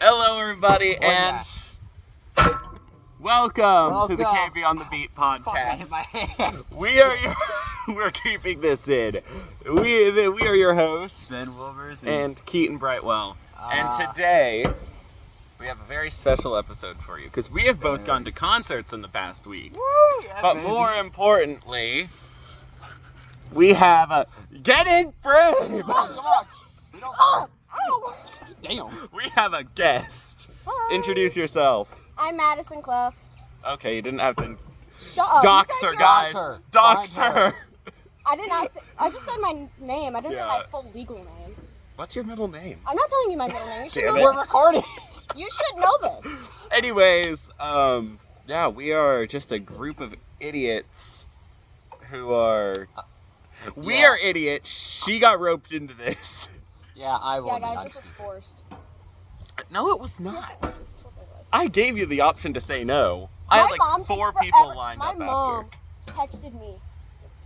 Hello, everybody, and welcome to the KB on the Beat podcast. Fuck, I hit my hand. We're keeping this in. We are your hosts, Ben Wilbers and Keaton Brightwell. And today, we have a very special episode for you, because we have both gone to concerts in the past week. Woo! Yeah, But baby. more importantly, we have a... Get in, Brave! Come on. We don't... Damn. We have a guest. Hi. Introduce yourself. I'm Madison Clough. Okay, you didn't have to... Shut up. Dox You said her, your- guys. Dox Find her. her. I did not say, I just said my name. I didn't say Yeah. my full legal name. What's your middle name? I'm not telling you my middle name. You should Damn know it. We're this. recording. You should know this. Anyways, yeah, we are just a group of idiots who are... We yeah. are idiots. She got roped into this. Yeah, I will. Yeah, guys, this was forced. No, it was not. Yes, it was. Totally was. I gave you the option to say no. I My had like mom 4 takes people forever. lined My up mom after. texted me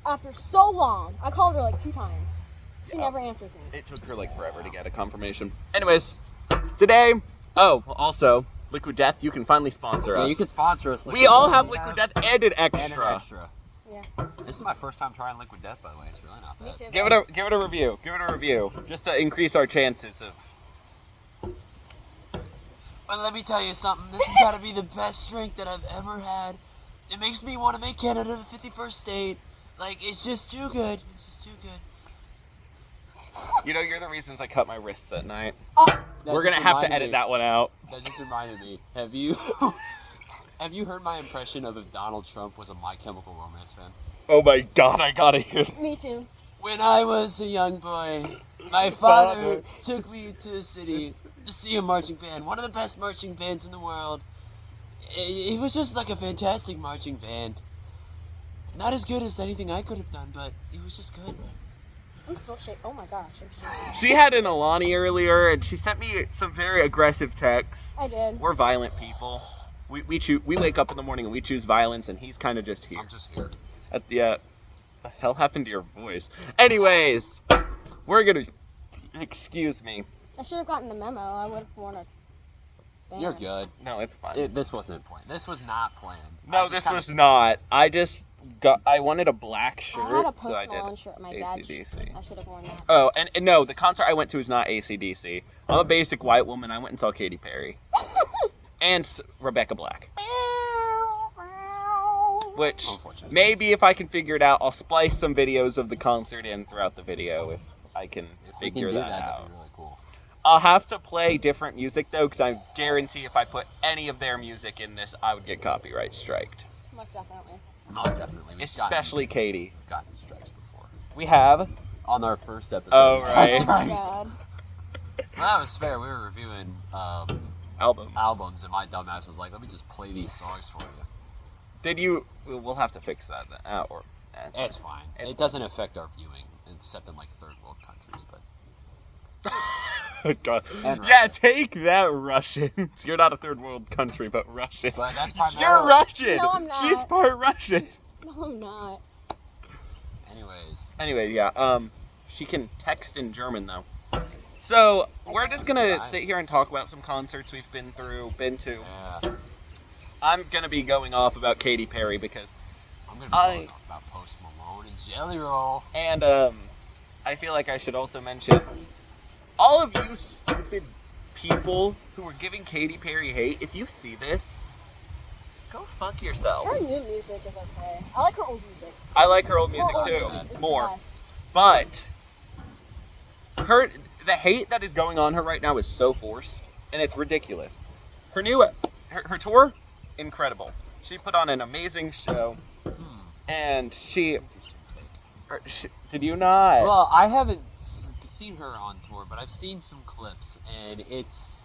after so long. I called her like 2 times. She never answers me. It took her like forever to get a confirmation. Anyways, today... Oh, also, Liquid Death, you can finally sponsor us. Yeah, you can sponsor us. We all have Liquid Death and an and an extra. extra. Yeah. This is my first time trying Liquid Death, by the way. It's really not bad. Me too. Give it a review. Give it a review. Just to increase our chances of... But let me tell you something, this has got to be the best drink that I've ever had. It makes me want to make Canada the 51st state. Like, it's just too good. It's just too good. You know, you're the reasons I cut my wrists at night. That We're just gonna have to reminded edit me- that one out. That just reminded me. Have you heard my impression of if Donald Trump was a My Chemical Romance fan? Oh my god, I gotta hear that. Me too. When I was a young boy, my father took me to the city to see a marching band. One of the best marching bands in the world. It was just like a fantastic marching band. Not as good as anything I could have done, but it was just good. I'm still shaking. Oh my gosh. I'm shaking. She had an Alani earlier, and she sent me some very aggressive texts. I did. We're violent people. We wake up in the morning and we choose violence, and he's kind of just here. I'm just here. At the the hell happened to your voice? Anyways, we're gonna... Excuse me. I should have gotten the memo. I would have worn a band. You're good. No, it's fine. This wasn't planned. This was not planned. No, this was not. I wanted a black shirt, I had a so Post I did Malone shirt. My dad. AC/DC. I should have worn that. Oh, and no, the concert I went to is not AC/DC. I'm a basic white woman. I went and saw Katy Perry. And Rebecca Black. Which, Unfortunate. maybe if I can figure it out, I'll splice some videos of the concert in throughout the video if I can If we can figure do that out. that'd be really cool. I'll have to play different music, though, because I guarantee if I put any of their music in this, I would get copyright striked. Most definitely. Most definitely. Especially Katy. We've gotten strikes before. We have... On our first episode. Oh, right. Oh my god. Well, that was fair. We were reviewing Albums. albums, and my dumbass was like, let me just play these songs for you. Did you... We'll have to fix that. Or... It's fine. It's It doesn't affect our viewing, except in like third world countries, but God. And Yeah, Russia. take that, Russians. You're not a third world country, but Russian. But that's You're primarily... Russian. No, I'm not. She's part Russian. No, I'm not. Anyways. Anyway, yeah. She can text in German though. So we're just gonna Fine. sit here and talk about some concerts we've been to. Yeah. I'm gonna be going off about Katy Perry because, I'm going to be talking about Post Malone and Jelly Roll. and I feel like I should also mention all of you stupid people who are giving Katy Perry hate. If you see this, go fuck yourself. Her new music is okay. I like her old music. I like her old music Her old too, music is more. The best. But the hate that is going on her right now is so forced, and it's ridiculous. Her her tour, incredible. She put on an amazing show, and she did you not? Well, I haven't seen her on tour, but I've seen some clips, and it's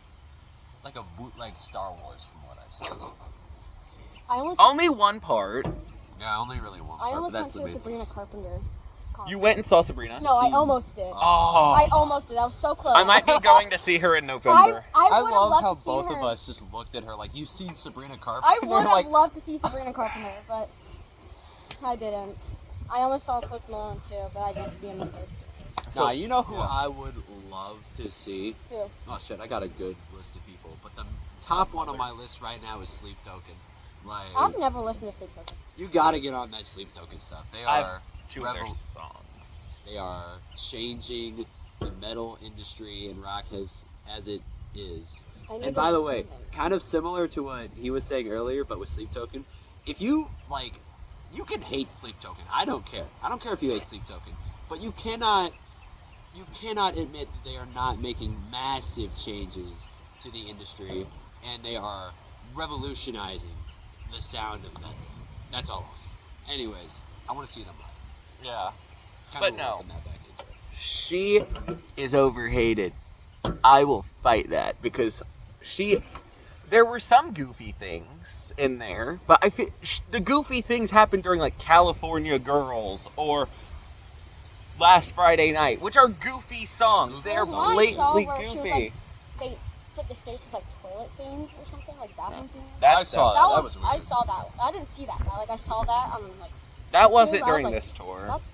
like a bootleg Star Wars from what I've seen. I almost. Only one part. Yeah, only really one. I part, almost but went that's to the a main Sabrina thing. Carpenter concert. You went and saw Sabrina? No, I almost did. Oh. I almost did. I was so close. I might be going to see her in November. I would have love loved how to see both her. of us just looked at her like, you've seen Sabrina Carpenter? I would have like, loved to see Sabrina Carpenter, but I didn't. I almost saw Post Malone too, but I didn't see him either. Nah, you know who yeah. I would love to see? Who? Oh shit, I got a good list of people, but the top one on my list right now is Sleep Token. Like, I've never listened to Sleep Token. you gotta get on that Sleep Token stuff. They I've are two of their rebel- songs. They are changing the metal industry and rock as it is. I need And to by the listen way, to them. kind of similar to what he was saying earlier, but with Sleep Token, if you like, you can hate Sleep Token. I don't care. I don't care if you hate Sleep Token, but you cannot admit that they are not making massive changes to the industry, and they are revolutionizing the sound of metal. That's all I'll say. Anyways, I want to see them live. Yeah. Kind But of no. welcome that back into it. She is overhated. I will fight that because there were some goofy things in there, but I feel the goofy things happened during like California Girls or Last Friday Night, which are goofy songs. They are There's one I saw blatantly where she was goofy. like, they put the stage as like toilet themed or something, like bathroom themed. That, I saw That that was, was I weird. saw that. I didn't see that. Like I saw that. I'm like, That wasn't I was during like, this tour. that's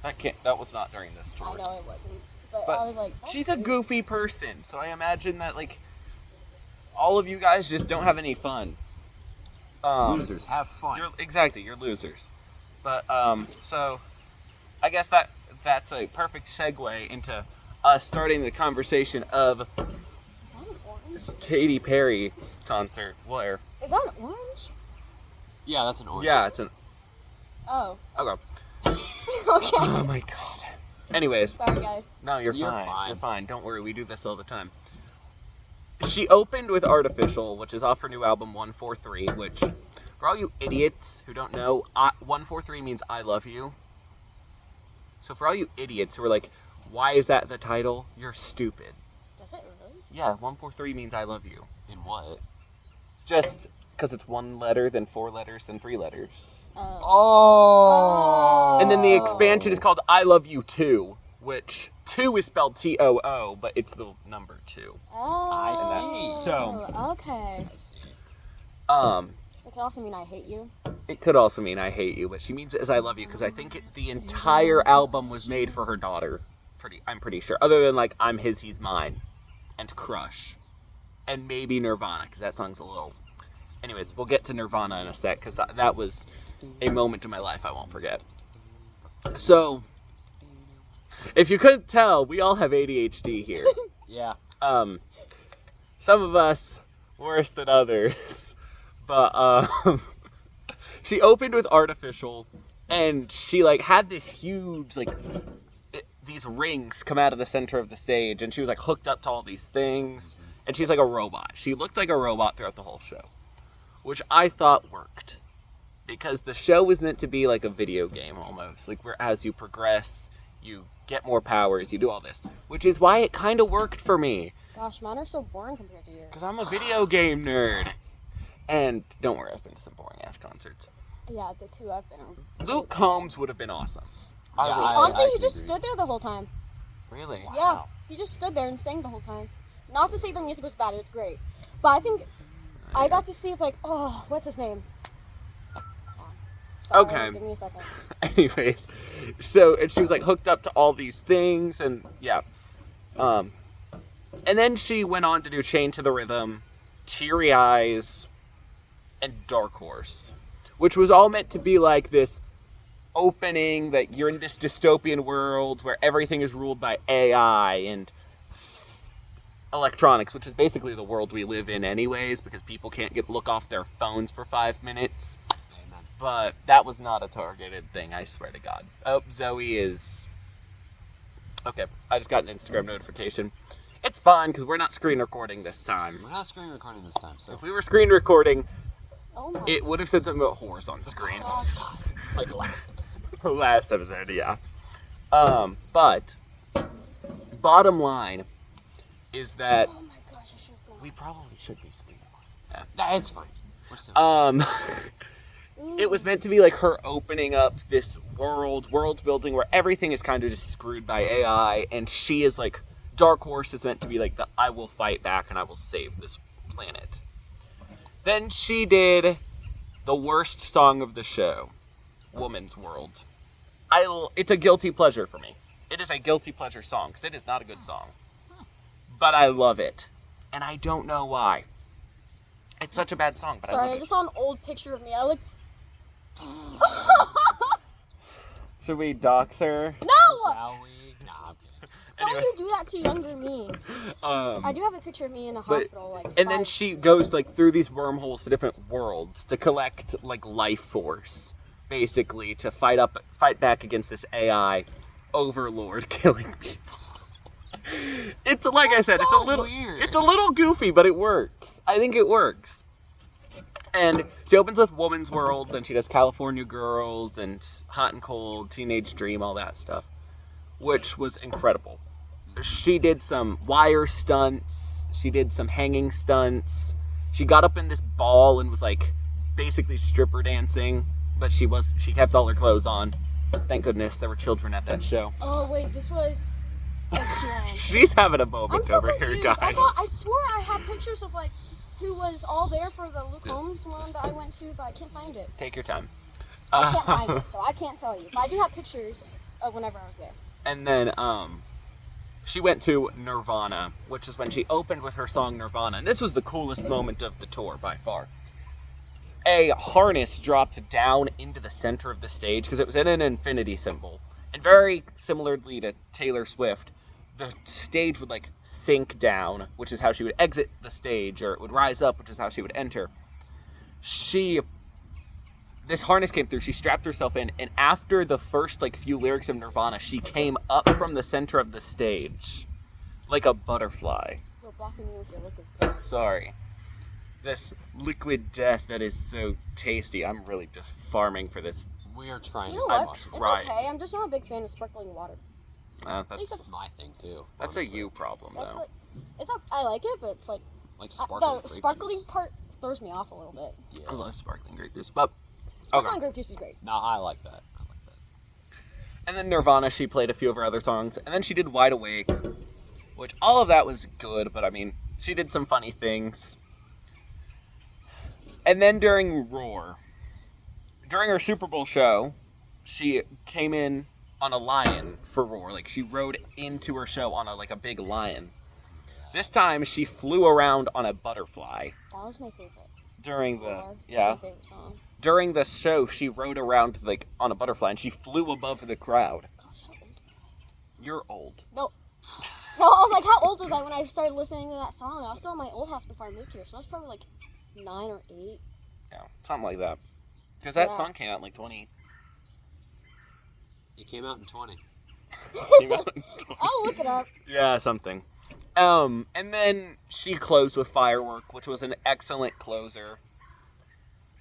weird. That was not during this tour. I know it wasn't, but But I was like, that's She's a weird. goofy person, so I imagine that like all of you guys just don't have any fun. Losers, have fun. You're losers. But so I guess that's a perfect segue into us starting the conversation of Is that an orange? Katy Perry concert. Where? Is that an orange? Yeah, that's an orange. Yeah, it's an Oh. okay. Okay. Oh my god. Anyways, Sorry, guys. no, you're You're fine. fine. You're fine. Don't worry. We do this all the time. She opened with Artificial, which is off her new album 143, which, for all you idiots who don't know, 143 means I love you. So for all you idiots who are like, why is that the title? You're stupid. Does it really? Yeah, 143 means I love you. In what? Just because it's one letter, then four letters, then three letters. Oh. And then the expansion is called I Love You 2, which 2 is spelled T-O-O, but it's the number 2. Oh. I see. So- Okay. I see. It could also mean I hate you. It could also mean I hate you, but she means it as I love you because I think the entire album was made for her daughter. I'm pretty sure. Other than like I'm his, he's mine, and Crush, and maybe Nirvana because that song's a little. Anyways, we'll get to Nirvana in a sec because that was a moment in my life I won't forget. So, if you couldn't tell, we all have ADHD here. Yeah. Some of us worse than others, but she opened with Artificial, and she like had this huge like these rings come out of the center of the stage, and she was like hooked up to all these things, and she's like a robot. She looked like a robot throughout the whole show, which I thought worked because the show was meant to be like a video game almost, like where as you progress, you get more powers, you do all this, which is why it kind of worked for me. Gosh, mine are so boring compared to yours. Because I'm a video game nerd. And don't worry, I've been to some boring ass concerts. Yeah, the two I've been on. Luke Combs would have been awesome. Yeah, I will I- say. Honestly, he can just agree. stood there the whole time. Really? Yeah, he just stood there and sang the whole time. Not to say the music was bad, it was great. But I think I got to see, like, oh, what's his name? Sorry, Okay. Give me a second. Anyways, so and she was like hooked up to all these things, and yeah, and then she went on to do Chain to the Rhythm, Teary Eyes, and Dark Horse, which was all meant to be like this opening that you're in this dystopian world where everything is ruled by AI and electronics, which is basically the world we live in anyways, because people can't look off their phones for 5 minutes. Amen. But that was not a targeted thing, I swear to God. Oh, Zoe is... Okay, I just got an Instagram notification. It's fine, because we're not screen recording this time. We're not screen recording this time, so. If we were screen recording, Oh my. it would have said something about horse on screen. Like last episode. Last episode, yeah. But, bottom line is that Oh my gosh, I should have gone. we probably should be screen recording. Nah, it's fine. We're still. It was meant to be like her opening up this world building where everything is kind of just screwed by AI, and she is like, Dark Horse is meant to be like the I will fight back and I will save this planet. Then she did the worst song of the show, Woman's World. It's a guilty pleasure for me. It is a guilty pleasure song because it is not a good song. But I love it. And I don't know why. It's such a bad song, but Sorry, I love I it. just saw an old picture of me. I looked. Should we dox her? No! Shall we? Nah, I'm kidding. Don't Anyway. you do that to younger me. I do have a picture of me in a hospital, like. And then 5 she goes like through these wormholes to different worlds to collect like life force, basically to fight back against this AI overlord killing people. It's like I said, so it's a little weird. It's a little goofy, but it works. I think it works. And she opens with Woman's World, then she does California Girls and Hot and Cold, Teenage Dream, all that stuff, which was incredible. She did some wire stunts. She did some hanging stunts. She got up in this ball and was like basically stripper dancing, but she kept all her clothes on. Thank goodness there were children at that show. Oh wait, this was. Ed Sheeran. She's having a I'm moment so over confused. here, guys. I swore I had pictures of like who was all there for the Luke Combs one that I went to, but I can't find it. Take your time. I can't find it, so I can't tell you. But I do have pictures of whenever I was there. And then she went to Nirvana, which is when she opened with her song Nirvana. And this was the coolest moment of the tour by far. A harness dropped down into the center of the stage because it was in an infinity symbol. And very similarly to Taylor Swift, the stage would like sink down, which is how she would exit the stage, or it would rise up, which is how she would enter. This harness came through, she strapped herself in, and after the first like few lyrics of Nirvana, she came up from the center of the stage like a butterfly. You're blocking me with your look of this. Sorry. This liquid death that is so tasty. I'm really just farming for this. We are trying You know to what? watch. It's Right. okay. I'm just not a big fan of sparkling water. That's my thing too. That's a honestly. you problem, That's though. like, I like it, but it's like Like sparkling the grape sparkling juice. part throws me off a little bit. Yeah. I love sparkling grape juice, but Sparkling okay. grape juice is great. No, I like that. I like that. And then Nirvana, she played a few of her other songs, and then she did Wide Awake, which all of that was good, but I mean, she did some funny things. And then during Roar, during her Super Bowl show, she came in on a lion for Roar. Like, she rode into her show on a big lion. This time, she flew around on a butterfly. That was my favorite. During the, That's yeah. my favorite song. During the show, she rode around, on a butterfly, and she flew above the crowd. Gosh, how old was I? You're old. No, I was like, how old was I when I started listening to that song? I was still in my old house before I moved here, so I was probably like 9 or 8. Yeah, something like that. Because that Yeah. song came out in like 20. It came out in 20. I'll look it up. Yeah, something. And then she closed with Firework, which was an excellent closer.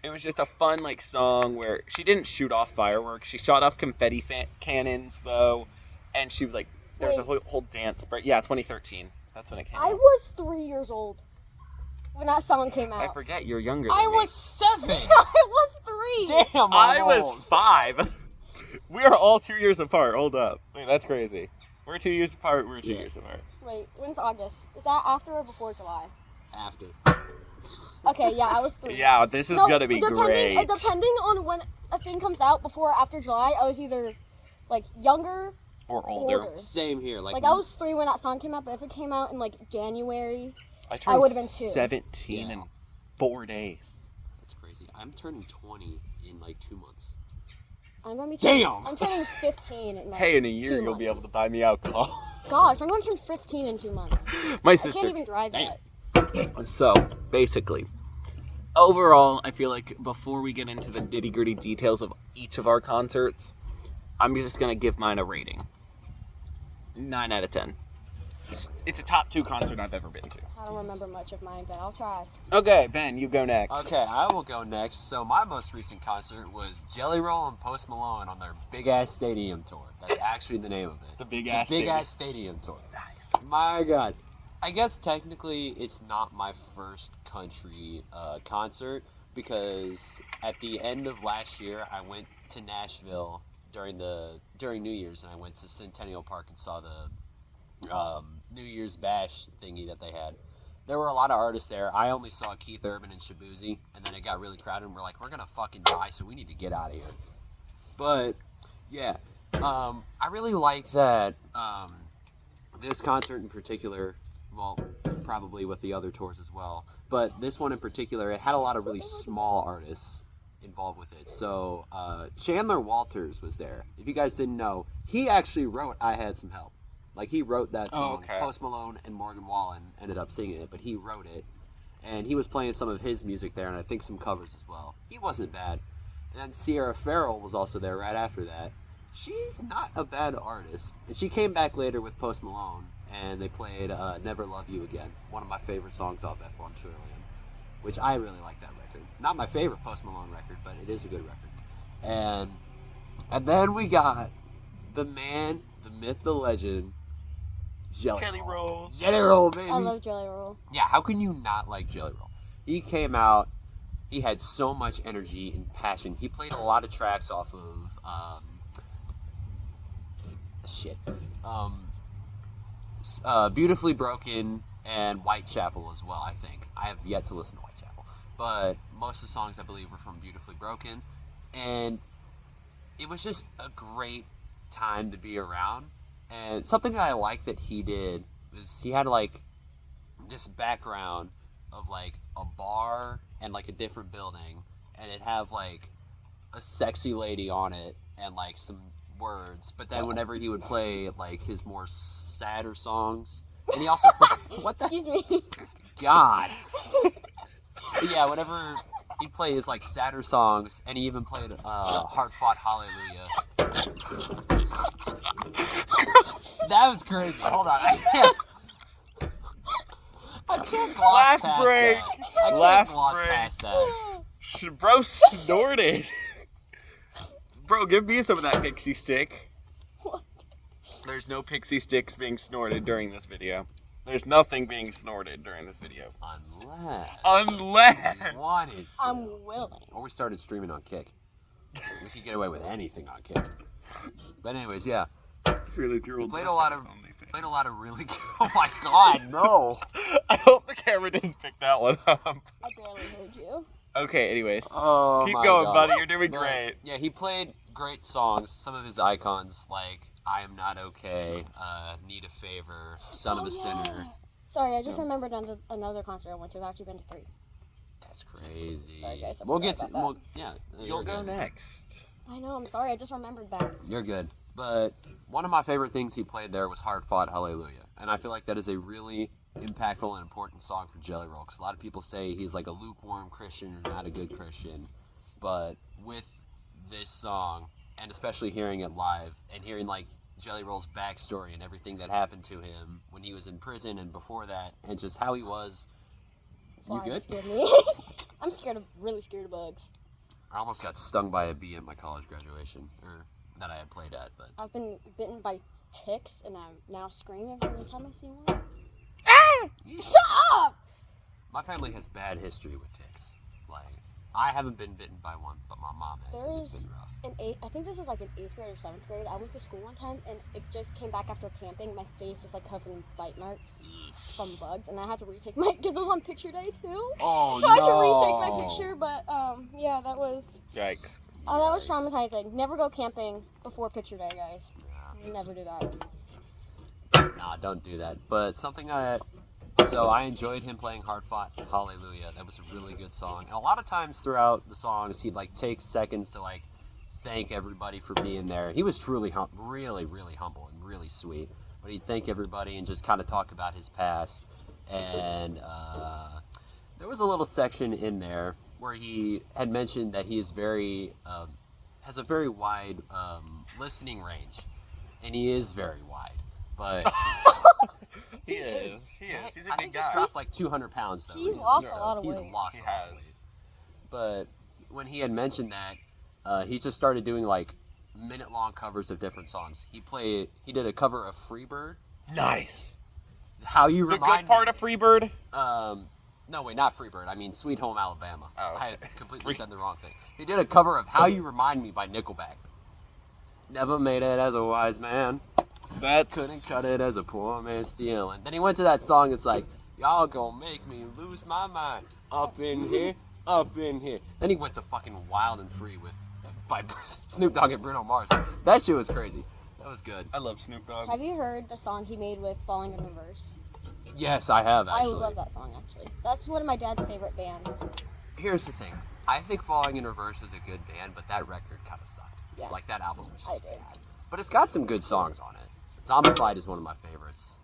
It was just a fun song where she didn't shoot off fireworks. She shot off confetti cannons though, and she was like, there was a whole dance. But yeah, 2013. That's when it came I out. was 3 years old when that song came out. I forget you're younger than I me. was 7. I was 3. Damn, I I'm was old. 5. We are all 2 years apart. Hold up. Wait, that's crazy. We're 2 years apart. We're 2 years apart. Wait, when's August? Is that after or before July? After. Okay, yeah, I was 3. Yeah, this is gonna be great. Depending on when a thing comes out, before or after July, I was either younger Or older. older. Same here. Like I was 3 when that song came out, but if it came out in January, I turned would've been 2. 17 Yeah. in 4 days. That's crazy. I'm turning 20 in 2 months. I'm gonna be. Damn! I'm turning 15 in Hey, in a year 2 you'll be able months. to buy me alcohol. Gosh, I'm gonna turn 15 in 2 months. My I sister. can't even drive Damn. yet. So, basically, overall, I feel like before we get into the nitty-gritty details of each of our concerts, I'm just going to give mine a rating. 9 out of 10. It's a top 2 concert I've ever been to. I don't remember much of mine, but I'll try. Okay, Ben, you go next. Okay, I will go next. So my most recent concert was Jelly Roll and Post Malone on their Big Ass Stadium tour. That's actually the name of it. The Big The Ass Big Stadium. Ass Stadium tour. Nice. My God. I guess technically it's not my first country concert because at the end of last year I went to Nashville during New Year's and I went to Centennial Park and saw the New Year's Bash thingy that they had. There were a lot of artists there. I only saw Keith Urban and Shabuzi, and then it got really crowded and we're like, we're gonna fucking die, so we need to get out of here. But yeah, I really like that this concert in particular, well, probably with the other tours as well, but this one in particular, it had a lot of really small artists involved with it. So Chandler Walters was there. If you guys didn't know, he actually wrote I Had Some Help. Like, he wrote that song. okay. Post Malone and Morgan Wallen ended up singing it, but he wrote it. And he was playing some of his music there, and I think some covers as well. He wasn't bad. And then Sierra Farrell was also there right after that. She's not a bad artist. And she came back later with Post Malone, and they played Never Love You Again, one of my favorite songs off F1 Trillion, which I really like that record. Not my favorite Post Malone record, but it is a good record. And then we got the man, the myth, the legend, Jelly Roll. Jelly Roll, baby. I love Jelly Roll. Yeah, how can you not like Jelly Roll? He came out, he had so much energy and passion. He played a lot of tracks off of, Beautifully Broken and Whitechapel as well, I think. I have yet to listen to Whitechapel. But most of the songs, I believe, were from Beautifully Broken. And it was just a great time to be around. And something that I like that he did was he had, like, this background of, like, a bar and, like, a different building. And it'd have, like, a sexy lady on it and, like, some words. But then whenever he would play, like, his more sadder songs... And he also played... What the... Excuse me. God. But yeah, whenever he'd play his, like, sadder songs, and he even played Hard Fought Hallelujah. That was crazy. Hold on. I can't gloss Laugh past break. that. I can't Laugh gloss break. past that. Bro snorted. Bro, give me some of that pixie stick. What? There's no pixie sticks being snorted during this video. There's nothing being snorted during this video. Unless. We wanted to. I'm willing. Or we started streaming on Kick. We could get away with anything on Kick. But anyways, yeah. Really drooled. Played a lot of really good... Oh my god, no! I hope the camera didn't pick that one up. I barely heard you. Okay, anyways. Oh, Keep my going, God. buddy. You're doing But, great. Yeah, he played great songs. Some of his icons, like I Am Not Okay, Need a Favor, Son of a Sinner. Sorry, I just remembered another concert I went to. I've actually been to 3. That's crazy. Sorry, guys, I We'll forgot get to... about yeah. You'll you're go good. next. I know, I'm sorry. I just remembered that. You're good. But one of my favorite things he played there was Hard Fought Hallelujah. And I feel like that is a really impactful and important song for Jelly Roll. Because a lot of people say he's like a lukewarm Christian or not a good Christian. But with this song, and especially hearing it live, and hearing like Jelly Roll's backstory and everything that happened to him when he was in prison and before that, and just how he was... You Flies good? scared me. I'm really scared of bugs. I almost got stung by a bee at my college graduation. Or that I had played at, but... I've been bitten by ticks, and I'm now screaming every time I see one. Shut up! My family has bad history with ticks. Like, I haven't been bitten by one, but my mom has, and it's There's been rough. I think this is like in 8th grade or 7th grade. I went to school one time, and it just came back after camping. My face was like covered in bite marks from bugs, and I had to retake my... Because it was on picture day, too. Oh, So I had to retake my picture, but, yeah, that was... Yikes. Oh, that was traumatizing. Never go camping before picture day, guys. Yeah. Never do that. Nah, don't do that. But something So I enjoyed him playing Hard Fought Hallelujah. That was a really good song. And a lot of times throughout the songs, he'd, like, take seconds to, like, thank everybody for being there. He was truly really, really humble and really sweet. But he'd thank everybody and just kind of talk about his past. And there was a little section in there where he had mentioned that he is has a very wide listening range. And he is very wide. But... He is. He's a I big think guy. he's dropped like 200 pounds, though. He's lost a lot of He's weight. lost He a lot of weight. has. But when he had mentioned that, he just started doing like minute-long covers of different songs. He did a cover of Freebird. Nice. How You The Remind good part Me. of Freebird? No, wait, not Freebird. I mean Sweet Home Alabama. Oh, I okay. completely said the wrong thing. He did a cover of How You Remind Me by Nickelback. Never made it as a wise man. That's... Couldn't cut it as a poor man stealing. Then he went to that song, it's like, y'all gonna make me lose my mind. Up in here, up in here. Then he went to fucking Wild and Free with by Snoop Dogg and Bruno Mars. That shit was crazy. That was good. I love Snoop Dogg. Have you heard the song he made with Falling in Reverse? Yes, I have actually. I love that song actually. That's one of my dad's favorite bands. Here's the thing. I think Falling in Reverse is a good band, but that record kind of sucked. Yeah. Like that album was I just did. bad. But it's got some good songs on it. Zombified is one of my favorites.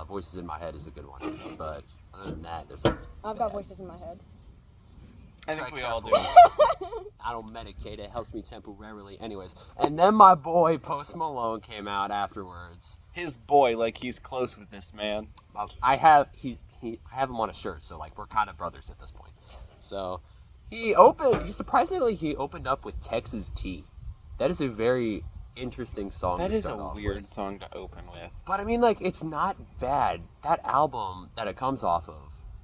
Voices in My Head is a good one. But other than that, there's like I've got voices in my head. I think we Tread all do. carefully. I don't medicate. It helps me temporarily. Anyways, and then my boy Post Malone came out afterwards. His boy, like he's close with this man. I have I have him on a shirt, so like we're kind of brothers at this point. So he surprisingly opened up with Texas Tea. That is a very interesting song. That to is start a off weird with. song to open with. But I mean, like it's not bad. That album that it comes off of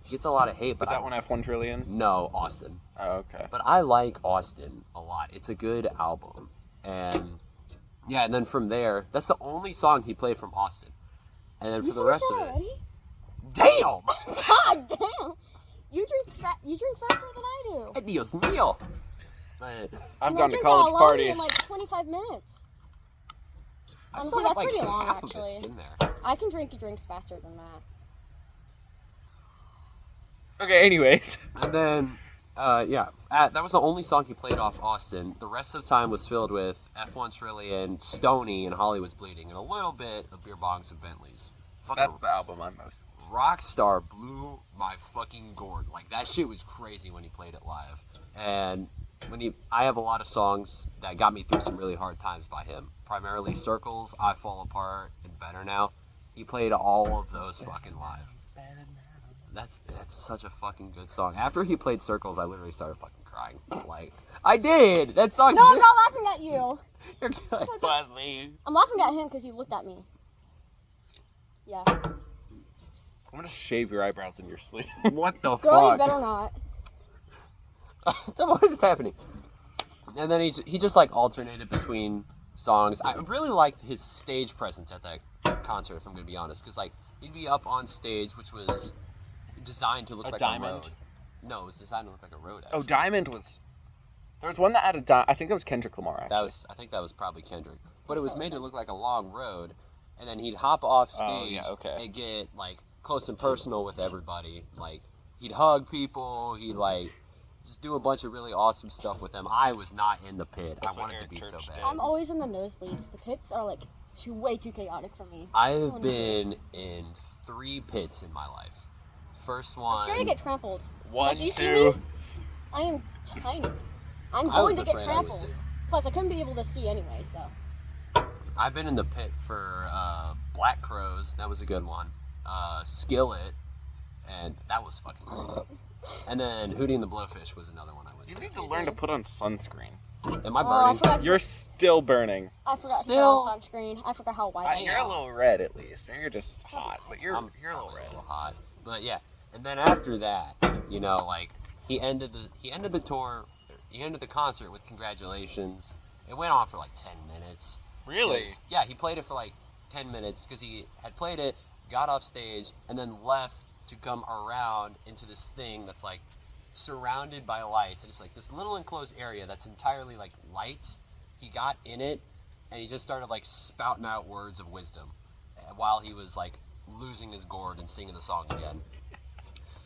gets a lot of hate. But Is that one F1 Trillion? No, Austin. Oh, okay. But I like Austin a lot. It's a good album. And yeah, and then from there, that's the only song he played from Austin. And then for the rest of it, already? damn! God damn! You drink faster than I do. Dios mío! But I've And gone I to drink college that alone parties. in like 25 minutes. I Honestly, still have that's like pretty long, half of actually. this in there. I can drink drinks faster than that. Okay, anyways. And then, that was the only song he played off Austin. The rest of the time was filled with F1 Trillion, Stoney, and Hollywood's Bleeding, and a little bit of Beer Bongs and Bentleys. Fucking That's the album I'm most. Rockstar blew my fucking gourd. Like, that shit was crazy when he played it live. And I have a lot of songs that got me through some really hard times by him. Primarily Circles, I Fall Apart, and Better Now. He played all of those fucking live. That's such a fucking good song. After he played Circles, I literally started fucking crying. Like, I did! That song's No, I'm good. not laughing at you. You're good. Fuzzy. I'm laughing at him because he looked at me. Yeah. I'm gonna shave your eyebrows in your sleep. What the Girl, you fuck? better not. What is happening? And then he just like alternated between songs. I really liked his stage presence at that concert, if I'm gonna be honest, because like he'd be up on stage, which was designed to look A like diamond? a road. No, it was designed to look like a road. Oh, Actually. Diamond was. There was one that had a I think that was Kendrick Lamar. Actually. I think that was probably Kendrick, but it was made to look like a long road, and then he'd hop off stage Oh, yeah, okay. and get like close and personal with everybody. Like he'd hug people, he'd like just do a bunch of really awesome stuff with them. I was not in the pit. That's I what wanted to Eric be so Church bad. did. I'm always in the nosebleeds. The pits are like way too chaotic for me. I don't have wanna do it. been in 3 pits in my life. First one. I'm scared to get trampled. One, Like, you see two. me? I am tiny. I'm I was going to get afraid I would trampled. too. Plus, I couldn't be able to see anyway, so. I've been in the pit for Black Crows. That was a good one. Skillet, and that was fucking crazy. And then Hootie and the Blowfish was another one I went You to. need to learn to put on sunscreen. Am I Oh, I burning? forgot. You're still burning. I forgot Still- to put on sunscreen. I forgot how white I You're a am. little red at least. Maybe you're just hot, but you're a little probably red. a little hot. But yeah, and then after that, you know, like he ended the tour. He ended the concert with congratulations. It went on for like 10 minutes. Really? 'Cause- Yeah, he played it for like 10 minutes because he had played it, got off stage, and then left to come around into this thing that's like surrounded by lights. And it's like this little enclosed area that's entirely like lights. He got in it and he just started like spouting out words of wisdom while he was like losing his gourd and singing the song again.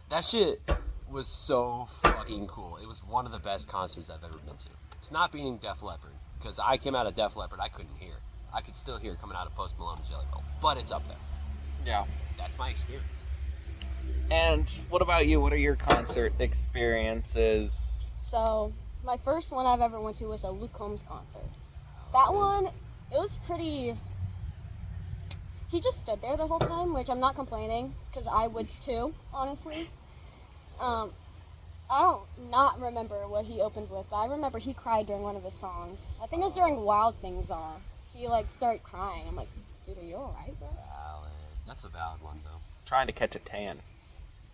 That shit was so fucking cool. It was one of the best concerts I've ever been to. It's not beating Def Leppard, because I came out of Def Leppard, I couldn't hear. I could still hear coming out of Post Malone and Jelly Roll, but it's up there. Yeah. That's my experience. And what about you? What are your concert experiences? So, my first one I've ever went to was a Luke Combs concert. That one, it was pretty... He just stood there the whole time, which I'm not complaining, because I would too, honestly. I don't not remember what he opened with, but I remember he cried during one of his songs. I think it was during Wild Things Are. He, like, started crying. I'm like, dude, are you alright, bro? Valid. That's a valid one, though. Trying to catch a tan.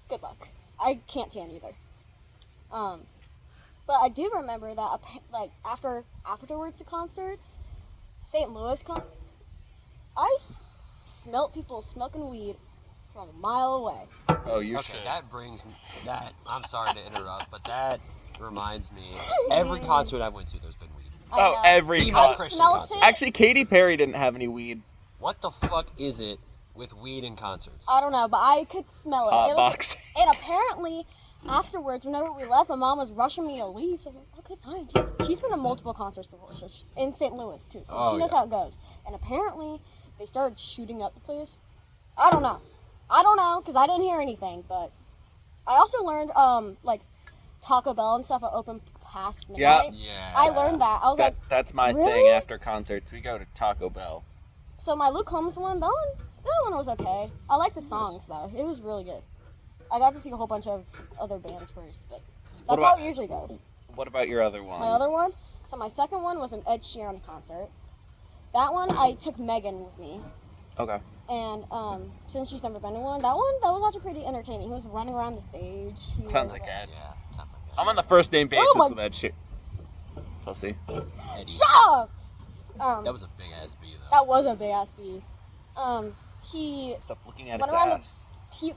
Good luck. I can't tan either. But I do remember that, like, afterwards to concerts, St. Louis I smelt people smoking weed from a mile away. Oh, you Okay, should. that brings me that. I'm sorry to interrupt, but that reminds me. Every concert I went to, there's been weed. I know. every Even I concert. Christian smelt concert. it. Actually, Katy Perry didn't have any weed. What the fuck is it with weed in concerts? I don't know, but I could smell it. Hot It was, box. and apparently, afterwards, whenever we left, my mom was rushing me to leave. So I'm like, okay, fine. She's been to multiple concerts before, so in St. Louis too. So Oh, she knows yeah. how it goes. And apparently, they started shooting up the place. I don't know, because I didn't hear anything. But I also learned, like, Taco Bell and stuff are open past midnight. Yeah. I learned that. I was like, That's my thing really? after concerts. We go to Taco Bell. so my Luke Combs one, that one was okay. I liked the songs though. It was really good. I got to see a whole bunch of other bands first, but What that's how about- it usually goes. What about your other one? My other one, so my second one was an Ed Sheeran concert. That one I took Megan with me, Okay. and since she's never been to one, that was actually pretty entertaining. He was running around the stage. He Sounds was, like Ed. Yeah, sounds like I'm on the first name basis my- with Ed Sheeran. Pussy. Eddie. Shut up! That was a big ass B though. That was a big ass beat. He Stop looking at Went his around the- ass.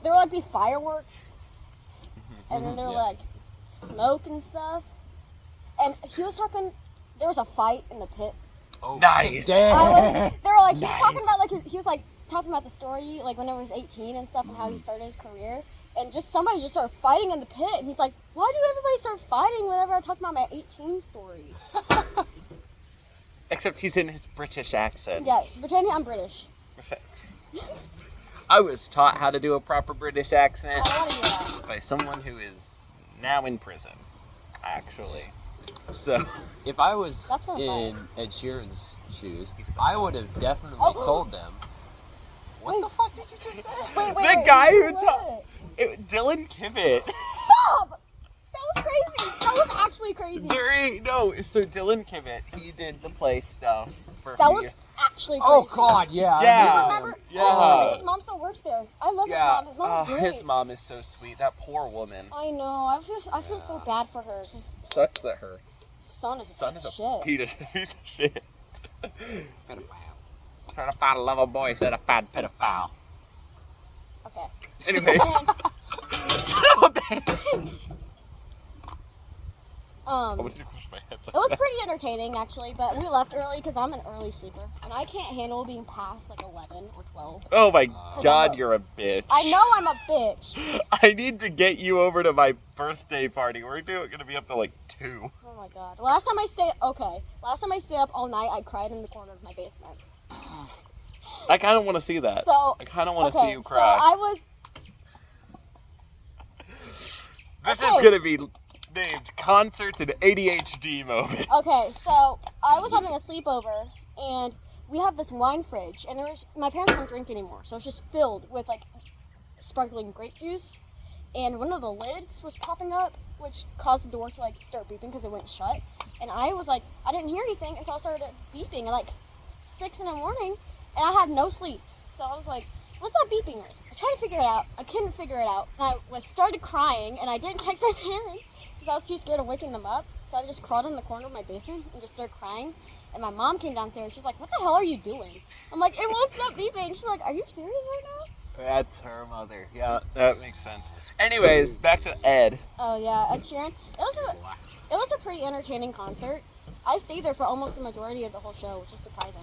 there would like be fireworks, and then there were Yeah. like smoke and stuff. And he was talking. There was a fight in the pit. Oh, Nice. damn. They were like he was Nice. talking about like he was like talking about the story like whenever he was 18 and stuff and how he started his career. And just somebody just started fighting in the pit, and he's like, "Why do everybody start fighting whenever I talk about my 18 story?" Except he's in his British accent. Yeah, pretending I'm British. I was taught how to do a proper British accent I don't want to hear that. by someone who is now in prison, actually. So, If I was That's kinda in Ed Sheeran's shoes, I would have definitely Oh. told them. What the fuck did you just say? Wait, The guy who was ta- it? Dylan Kivett. Stop! That was crazy. That was actually crazy. So Dylan Kivett, he did the play stuff for a That few was years. actually crazy. Oh God, yeah. Yeah. I remember. Yeah. Also, I think his mom still works there. I love his Yeah, mom. His mom's great. his mom is so sweet. That poor woman. I know. I feel so bad for her. His Sucks that her son is son a is a piece of shit. piece of shit. Pedophile. Certified lover boy, certified pedophile. Okay. Anyways. And, I want you to crush my head. it was pretty entertaining actually, but we left early because I'm an early sleeper and I can't handle being past like 11 or 12. Oh my god, I'm a- you're a bitch. I know I'm a bitch. I need to get you over to my birthday party. We're gonna be up to like 2. Oh my god. Last time I stayed up all night, I cried in the corner of my basement. I kind of want to see that. So, I kind of want to okay, see you so cry. I was This okay. is gonna be named Concerts and ADHD Moment. Okay, so I was having a sleepover, and we have this wine fridge, and my parents don't drink anymore, so it's just filled with like sparkling grape juice, and one of the lids was popping up, which caused the door to like start beeping because it wouldn't shut, and I was like, I didn't hear anything, and so I started beeping at like 6 in the morning, and I had no sleep, so I was like, what's that beeping noise? I tried to figure it out, I couldn't figure it out, and I started crying, and I didn't text my parents, because I was too scared of waking them up. So I just crawled in the corner of my basement and just started crying. And my mom came downstairs. She's like, "What the hell are you doing?" I'm like, "It won't stop beeping." She's like, "Are you serious right now?" That's her mother. Yeah, that makes sense. Anyways, back to Ed. Oh yeah, Ed Sheeran. It was a pretty entertaining concert. I stayed there for almost the majority of the whole show, which is surprising.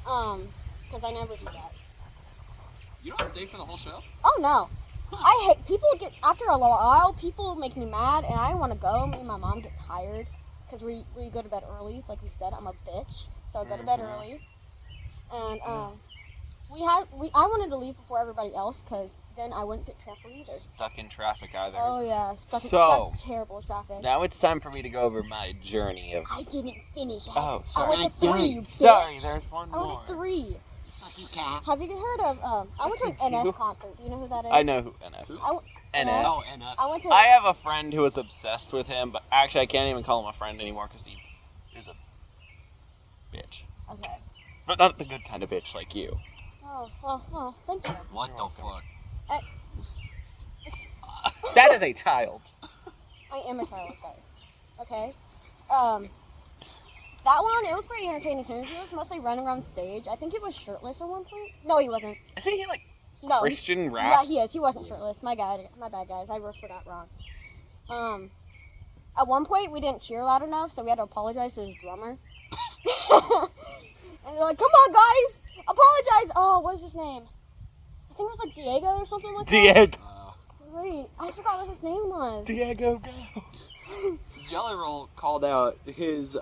Because I never do that. You don't stay for the whole show? Oh no. I hate people after a while people make me mad and I want to go. Me and my mom get tired because we go to bed early. Like we said, I'm a bitch, so I go to bed early. And I wanted to leave before everybody else because then I wouldn't get trampled either. Stuck in traffic either. Oh yeah, So- that's terrible traffic. Now it's time for me to go over my journey of. I didn't finish. Oh, I sorry. went to 3, you bitch. Sorry, there's one I more. went to 3. Fuck you, cat. Have you heard of? I went to an NF concert. Do you know who that is? I know who NF is. I w- NF. Oh, and I went to. I have a friend who is obsessed with him, but actually I can't even call him a friend anymore because he is a bitch. Okay. But not the good kind of bitch like you. Oh well, thank you. What the fuck? That is a child. I am a child, guys. Okay. That one, it was pretty entertaining too. He was mostly running around stage. I think he was shirtless at one point. No, he wasn't. Isn't he like No. Christian rap? Yeah, he is. He wasn't shirtless. My bad, guys. I wrote for that wrong. At one point, we didn't cheer loud enough, so we had to apologize to his drummer. And they're like, "Come on, guys, apologize." Oh, what was his name? I think it was like Diego or something like that. Diego. Wait, I forgot what his name was. Diego, go. Jelly Roll called out his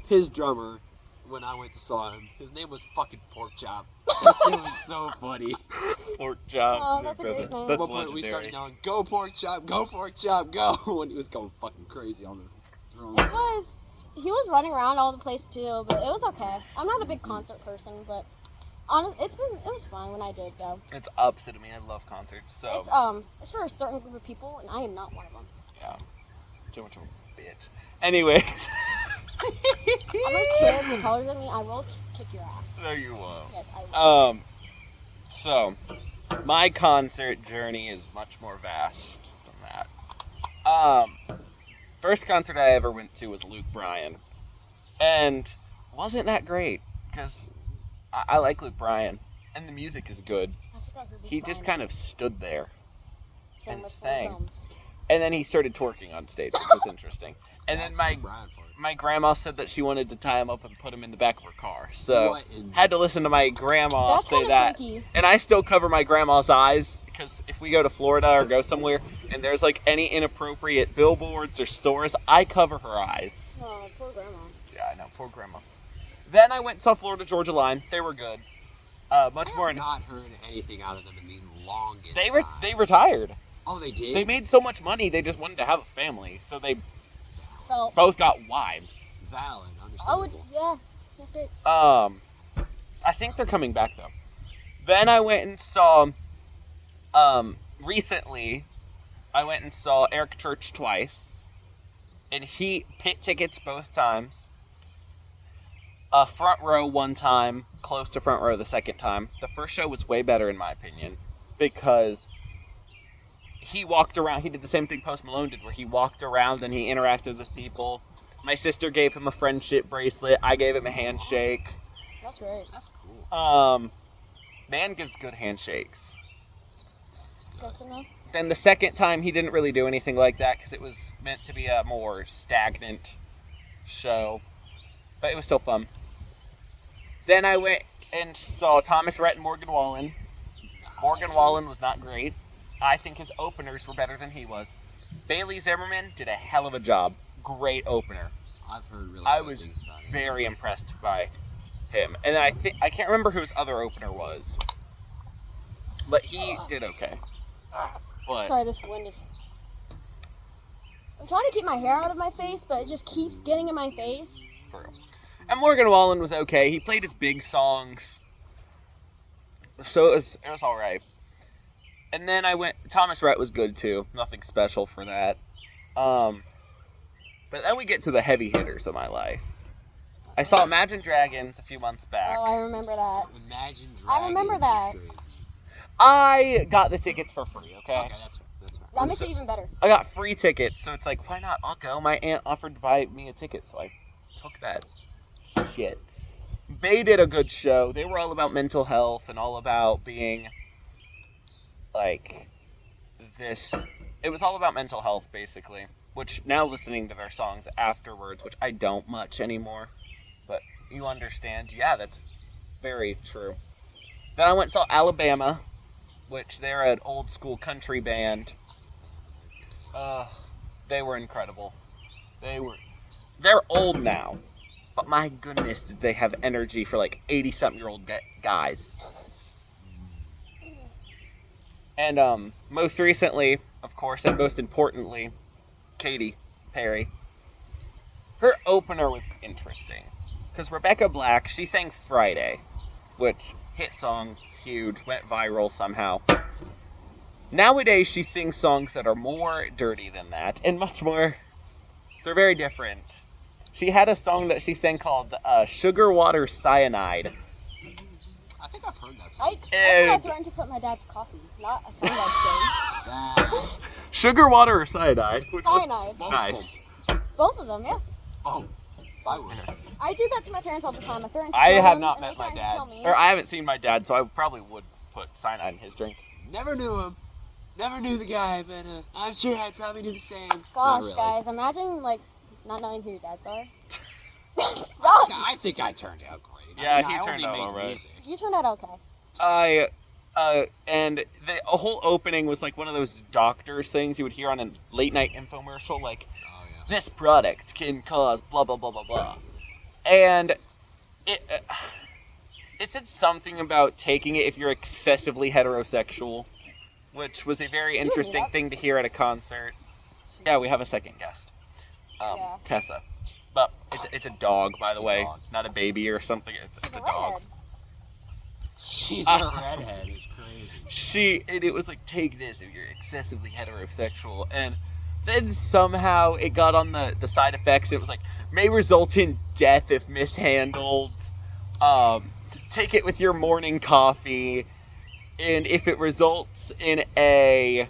his drummer when I went to saw him. His name was fucking Pork Chop. That shit was so funny. Pork chop. Oh, that's a great name. At one That's point we legendary. started yelling, "Go Pork Chop, go Pork Chop, go!" when he was going fucking crazy on the drum. He was running around all the place too, but it was okay. I'm not a big concert person, but it was fun when I did go. It's opposite of me. I love concerts. So It's for a certain group of people, and I am not one of them. yeah, too much of a bitch. Anyways, I'm a kid. If you're taller than me, I will kick your ass. so you won't. Yes, I will. So my concert journey is much more vast than that. First concert I ever went to was Luke Bryan, and wasn't that great because I like Luke Bryan and the music is good. I forgot who Luke He just Bryan kind of stood there, sang and with sang. drums. and then he started twerking on stage, which was interesting. And then That's my Luke Bryan for it. my grandma said that she wanted to tie him up and put him in the back of her car. So What in had to listen to my grandma That's say kind of that. freaky. And I still cover my grandma's eyes because if we go to Florida or go somewhere and there's like any inappropriate billboards or stores, I cover her eyes. Oh, poor grandma. Yeah, I know, poor grandma. Then I went and saw Florida Georgia Line. They were good. Much more. I have not heard anything out of them in the longest They time. retired. Oh, they did? They made so much money. They just wanted to have a family, so they Felt. both got wives. Valid, Oh, understandable. yeah. That's great. I think they're coming back though. Then I went and saw. Recently, I went and saw Eric Church twice, and he pit tickets both times. Front row one time, close to front row the second time. The first show was way better in my opinion because he walked around. He did the same thing Post Malone did, where he walked around and he interacted with people. My sister gave him a friendship bracelet. I gave him a handshake. That's great. That's cool. Man gives good handshakes. Good to know. Then the second time he didn't really do anything like that because it was meant to be a more stagnant show. But it was still fun. Then I went and saw Thomas Rhett and Morgan Wallen. Morgan Wallen was not great. I think his openers were better than he was. Bailey Zimmerman did a hell of a job. Great opener. I've heard really I good was things about it. very impressed by him. And then I can't remember who his other opener was. But he did okay. What? Sorry, this wind is. I'm trying to keep my hair out of my face, but it just keeps getting in my face. For real. And Morgan Wallen was okay. He played his big songs. So it was alright. And then I went, Thomas Rhett was good too. Nothing special for that. But then we get to the heavy hitters of my life. I saw Imagine Dragons a few months back. Oh, I remember that. Imagine Dragons I remember that. is crazy. I got the tickets for free, okay? Okay, that's fine. That makes it even better. I got free tickets, so it's like, why not? I'll go. My aunt offered to buy me a ticket, so I took that shit. They did a good show. They were all about mental health and all about being like this. It was all about mental health, basically. Which now listening to their songs afterwards, which I don't much anymore, but you understand. Yeah, that's very true. Then I went and saw Alabama, which they're an old school country band. They were incredible. They're old now, but my goodness, did they have energy for like 80-something-year-old guys. And most recently, of course, and most importantly, Katy Perry. Her opener was interesting because Rebecca Black, she sang Friday, which hit song, huge, went viral somehow. Nowadays, she sings songs that are more dirty than that and much more. They're very different. She had a song that she sang called Sugar Water Cyanide. I think I've heard that song. That's when I threatened to put my dad's coffee, not a song I'd Sugar Water or Cyanide? sing. Cyanide. Both Nice. Both of them, yeah. Oh, I would. I do that to my parents all the time. I threaten to I kill have them, not and they met my threaten to dad. kill me. Or I haven't seen my dad, so I probably would put cyanide in his drink. Never knew him. Never knew the guy, but I'm sure I'd probably do the same. Gosh, really. guys, imagine like not knowing who your dads are. That sucks. I think I turned out great. Yeah, I he turned only out make alright. music. You turned out okay. And the whole opening was like one of those doctors things you would hear on a late night infomercial, like, Oh yeah. this product can cause blah blah blah blah blah, and it said something about taking it if you're excessively heterosexual, which was a very interesting Yep. thing to hear at a concert. Yeah, we have a second guest, Yeah. Tessa, but it's a dog, by the It's a way, dog. not a baby or something. It's She's a a dog. redhead. She's a redhead. It's crazy. It was like, take this if you're excessively heterosexual, and then somehow it got on the side effects. It was like, may result in death if mishandled. Take it with your morning coffee, and if it results in a,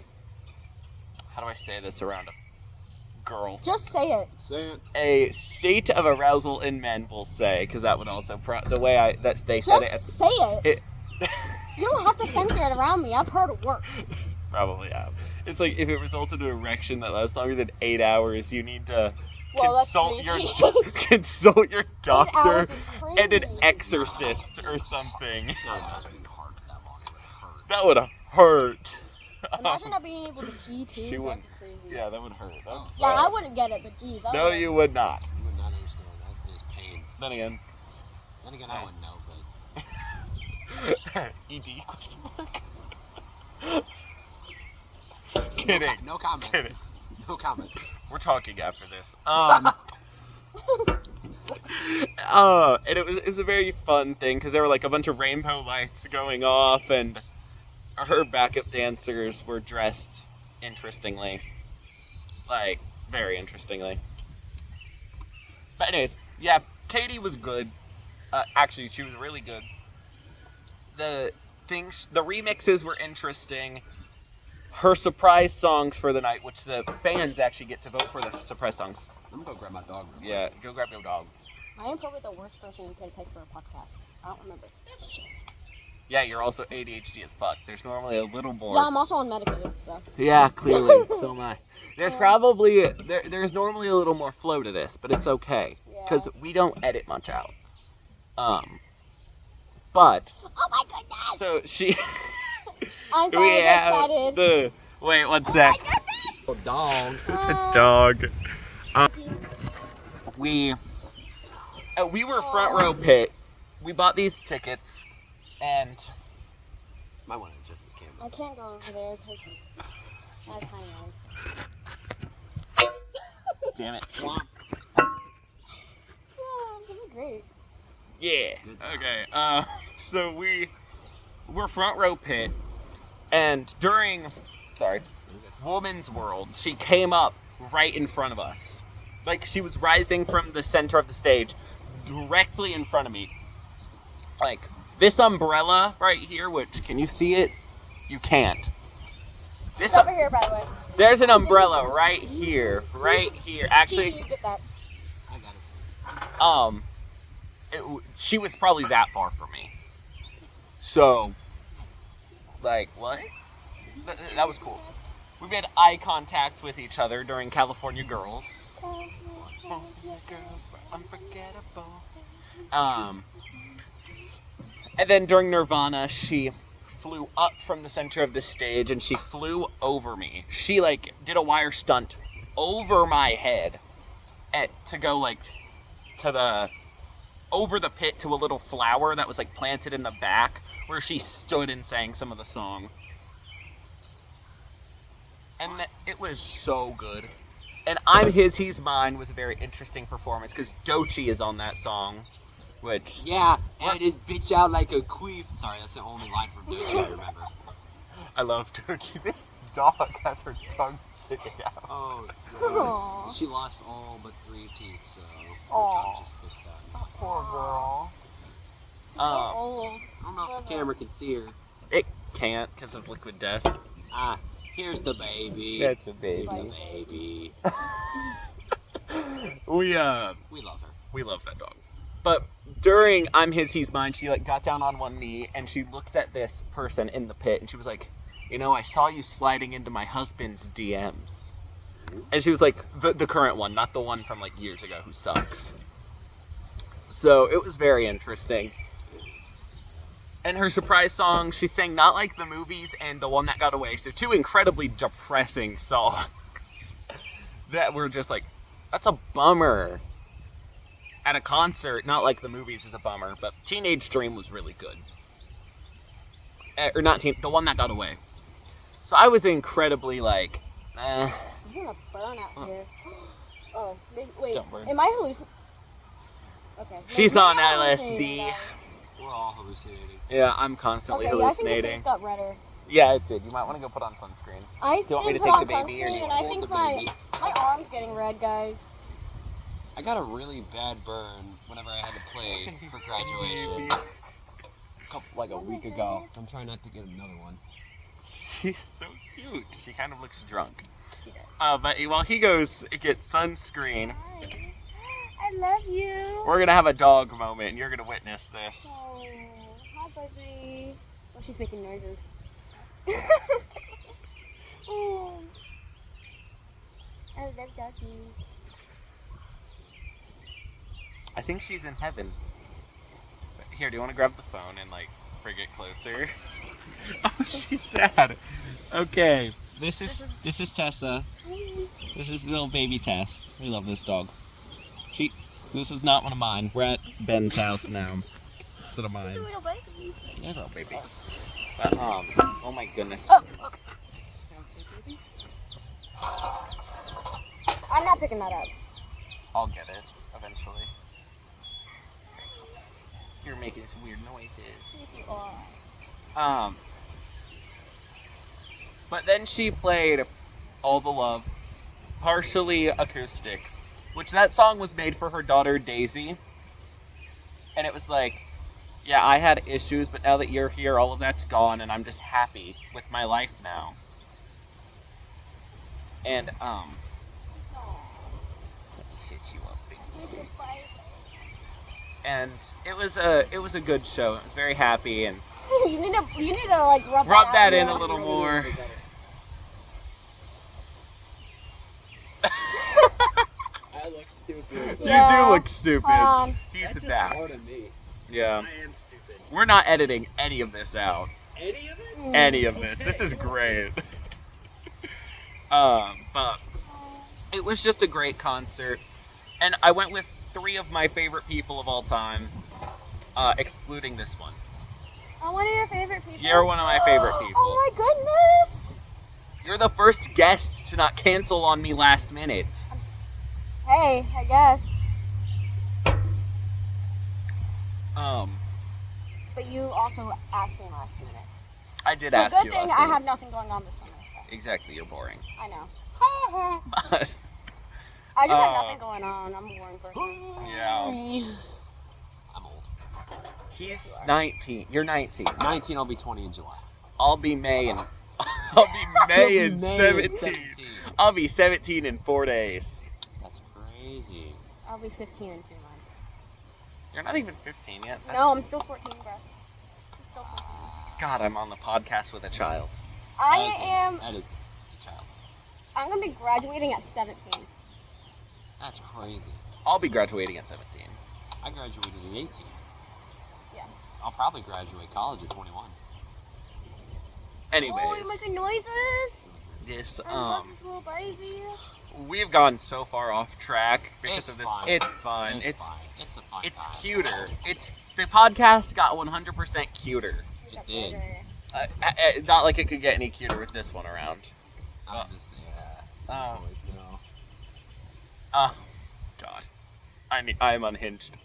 how do I say this around a girl? Just say it. Say it. A state of arousal in men, we'll say, because that would also the way that they said Just say it. it You don't have to censor it around me. I've heard worse. Probably have. It's like, if it results in an erection that lasts longer than 8 hours, you need to Well, that's consult your crazy. consult your 8 doctor hours is crazy. and an exorcist or something. No, it's being hard for that long. It would hurt. That would hurt. Imagine not being able to pee too. She That'd wouldn't. be crazy. Yeah, that would hurt. That would Yeah, I suck. wouldn't get it, but geez. I No, would. you would not. You would not understand. That is pain. Then again, Then again, I wouldn't know, but ED question mark. Kidding. no comment. Kidding. No comment. We're talking after this. And it was a very fun thing because there were like a bunch of rainbow lights going off, and her backup dancers were dressed interestingly, like very interestingly. But anyways, yeah, Katie was good. Actually, she was really good. The remixes were interesting. Her surprise songs for the night, which the fans actually get to vote for the surprise songs. I'm gonna go grab my dog. Yeah, go grab your dog. I am probably the worst person you can pick for a podcast. I don't remember. Shit. Yeah, you're also ADHD as fuck. There's normally a little more. Yeah, I'm also unmedicated, so. Yeah, clearly. So am I. There's Yeah. probably there's normally a little more flow to this, but it's okay because Yeah. we don't edit much out. But Oh my goodness! so she. I'm sorry, I get excited. Wait 1 sec. Oh, dog. It's a dog. We were front row pit. We bought these tickets, and Might want to adjust the camera. I can't go over there because I have tiny eyes. damn it. Yeah, this is great. Yeah. Good times. Okay. So we're front row pit, and during Woman's World, she came up right in front of us. Like, she was rising from the center of the stage directly in front of me. Like, this umbrella right here, which, can you see it? You can't. It's over here, by the way. There's an umbrella right here. Right here. Kiki, Actually, you get that. I got it. she was probably that far from me. So, like, what? That was cool. We made eye contact with each other during California Girls. California Girls were unforgettable. And then during Nirvana, she flew up from the center of the stage and she flew over me. She, like, did a wire stunt over my head to go, like, over the pit to a little flower that was, like, planted in the back where she stood and sang some of the song. And it was so good. And I'm His, He's Mine was a very interesting performance because Doechii is on that song, which... Yeah, and his bitch out like a queef. Sorry, that's the only line from Doechii I remember. I love Doechii. This dog has her tongue sticking out. Oh, Aw. she lost all but 3 teeth, so her Aw. tongue just sticks out. Poor girl. She's so old. I don't know if the camera can see her. It can't because of liquid death. Ah, here's the baby. That's a Here's baby. the baby. We We love her. we love that dog. But during I'm His, He's Mine, she like got down on one knee and she looked at this person in the pit and she was like, I saw you sliding into my husband's DMs. And she was like, the current one, not the one from like years ago who sucks. So it was very interesting. And her surprise song, she sang Not Like the Movies and The One That Got Away. So 2 incredibly depressing songs that were just like, that's a bummer. At a concert, Not Like the Movies is a bummer, but Teenage Dream was really good. Or not The One That Got Away. So I was incredibly like, I'm gonna burn out here. Oh, wait. Don't burn. Am I hallucinating? Okay. She's maybe on I'm LSD. hallucinating, guys. We're all hallucinating. yeah, I'm constantly Okay, I think your hallucinating. face got redder. Yeah, it did. You might want to go put on sunscreen. I you want me did to put on take the baby or sunscreen, do you and I want think the my baby? arm's getting red, guys. I got a really bad burn whenever I had to play for graduation. Like a week ago. I'm trying not to get another one. She's so cute. She kind of looks drunk. She does. But while he goes get sunscreen, Hi. I love you. we're gonna have a dog moment, and you're gonna witness this. Oh, hi, baby. Oh, she's making noises. Oh, I love doggies. I think she's in heaven. Here, do you want to grab the phone and like bring it closer? Oh, she's sad. Okay, so this is Tessa. This is little baby Tess. We love this dog. This is not one of mine. We're at Ben's house now. Instead of mine. It's a little baby. Yeah, little baby. But oh my goodness. Oh, okay. I'm not picking that up. I'll get it eventually. You're making some weird noises. Yes, you are. But then she played All the Love, partially acoustic, which that song was made for her daughter Daisy. And it was like, yeah, I had issues, but now that you're here, all of that's gone, and I'm just happy with my life now. And, let me sit you up, baby. Here's your bite. And it was a good show. It was very happy, and You need to like rub that out in a more. little more. I look stupid. Yeah. You do look stupid. Hold on. He's That's just back. part of me. Yeah. I am stupid. We're not editing any of this out. Any of it? Any of this. This is great. But it was just a great concert. And I went with 3 of my favorite people of all time, excluding this one. I'm one of your favorite people. You're one of my favorite people. Oh my goodness. You're the first guest to not cancel on me last minute. Hey, I guess. But you also asked me last minute. I did The ask good you thing last I minute. have nothing going on this summer, so Exactly, you're boring. I know. But, I just have nothing going on. I'm a boring person. yeah. I'm old. He's 19. You're 19. 19, I'll be 20 in July. I'll be May and I'll be May and May 17. and 17. I'll be 17 in 4 days. That's crazy. I'll be 15 in 2 months. You're not even 15 yet. No, I'm still 14, bro. I'm still 14. God, I'm on the podcast with a child. That is a child. I'm gonna be graduating at 17. That's crazy. I'll be graduating at 17. I graduated at 18. Yeah. I'll probably graduate college at 21. Anyways, Oh, you're making noises? this I love this little baby. we've gone so far off track because It's of this. fine. It's fun. It's fine. It's a fun It's time. cuter. It's the podcast got 100% cuter. It did. Not like it could get any cuter with this one around. I was just, yeah. Oh. Always know. Oh, God. I'm unhinged.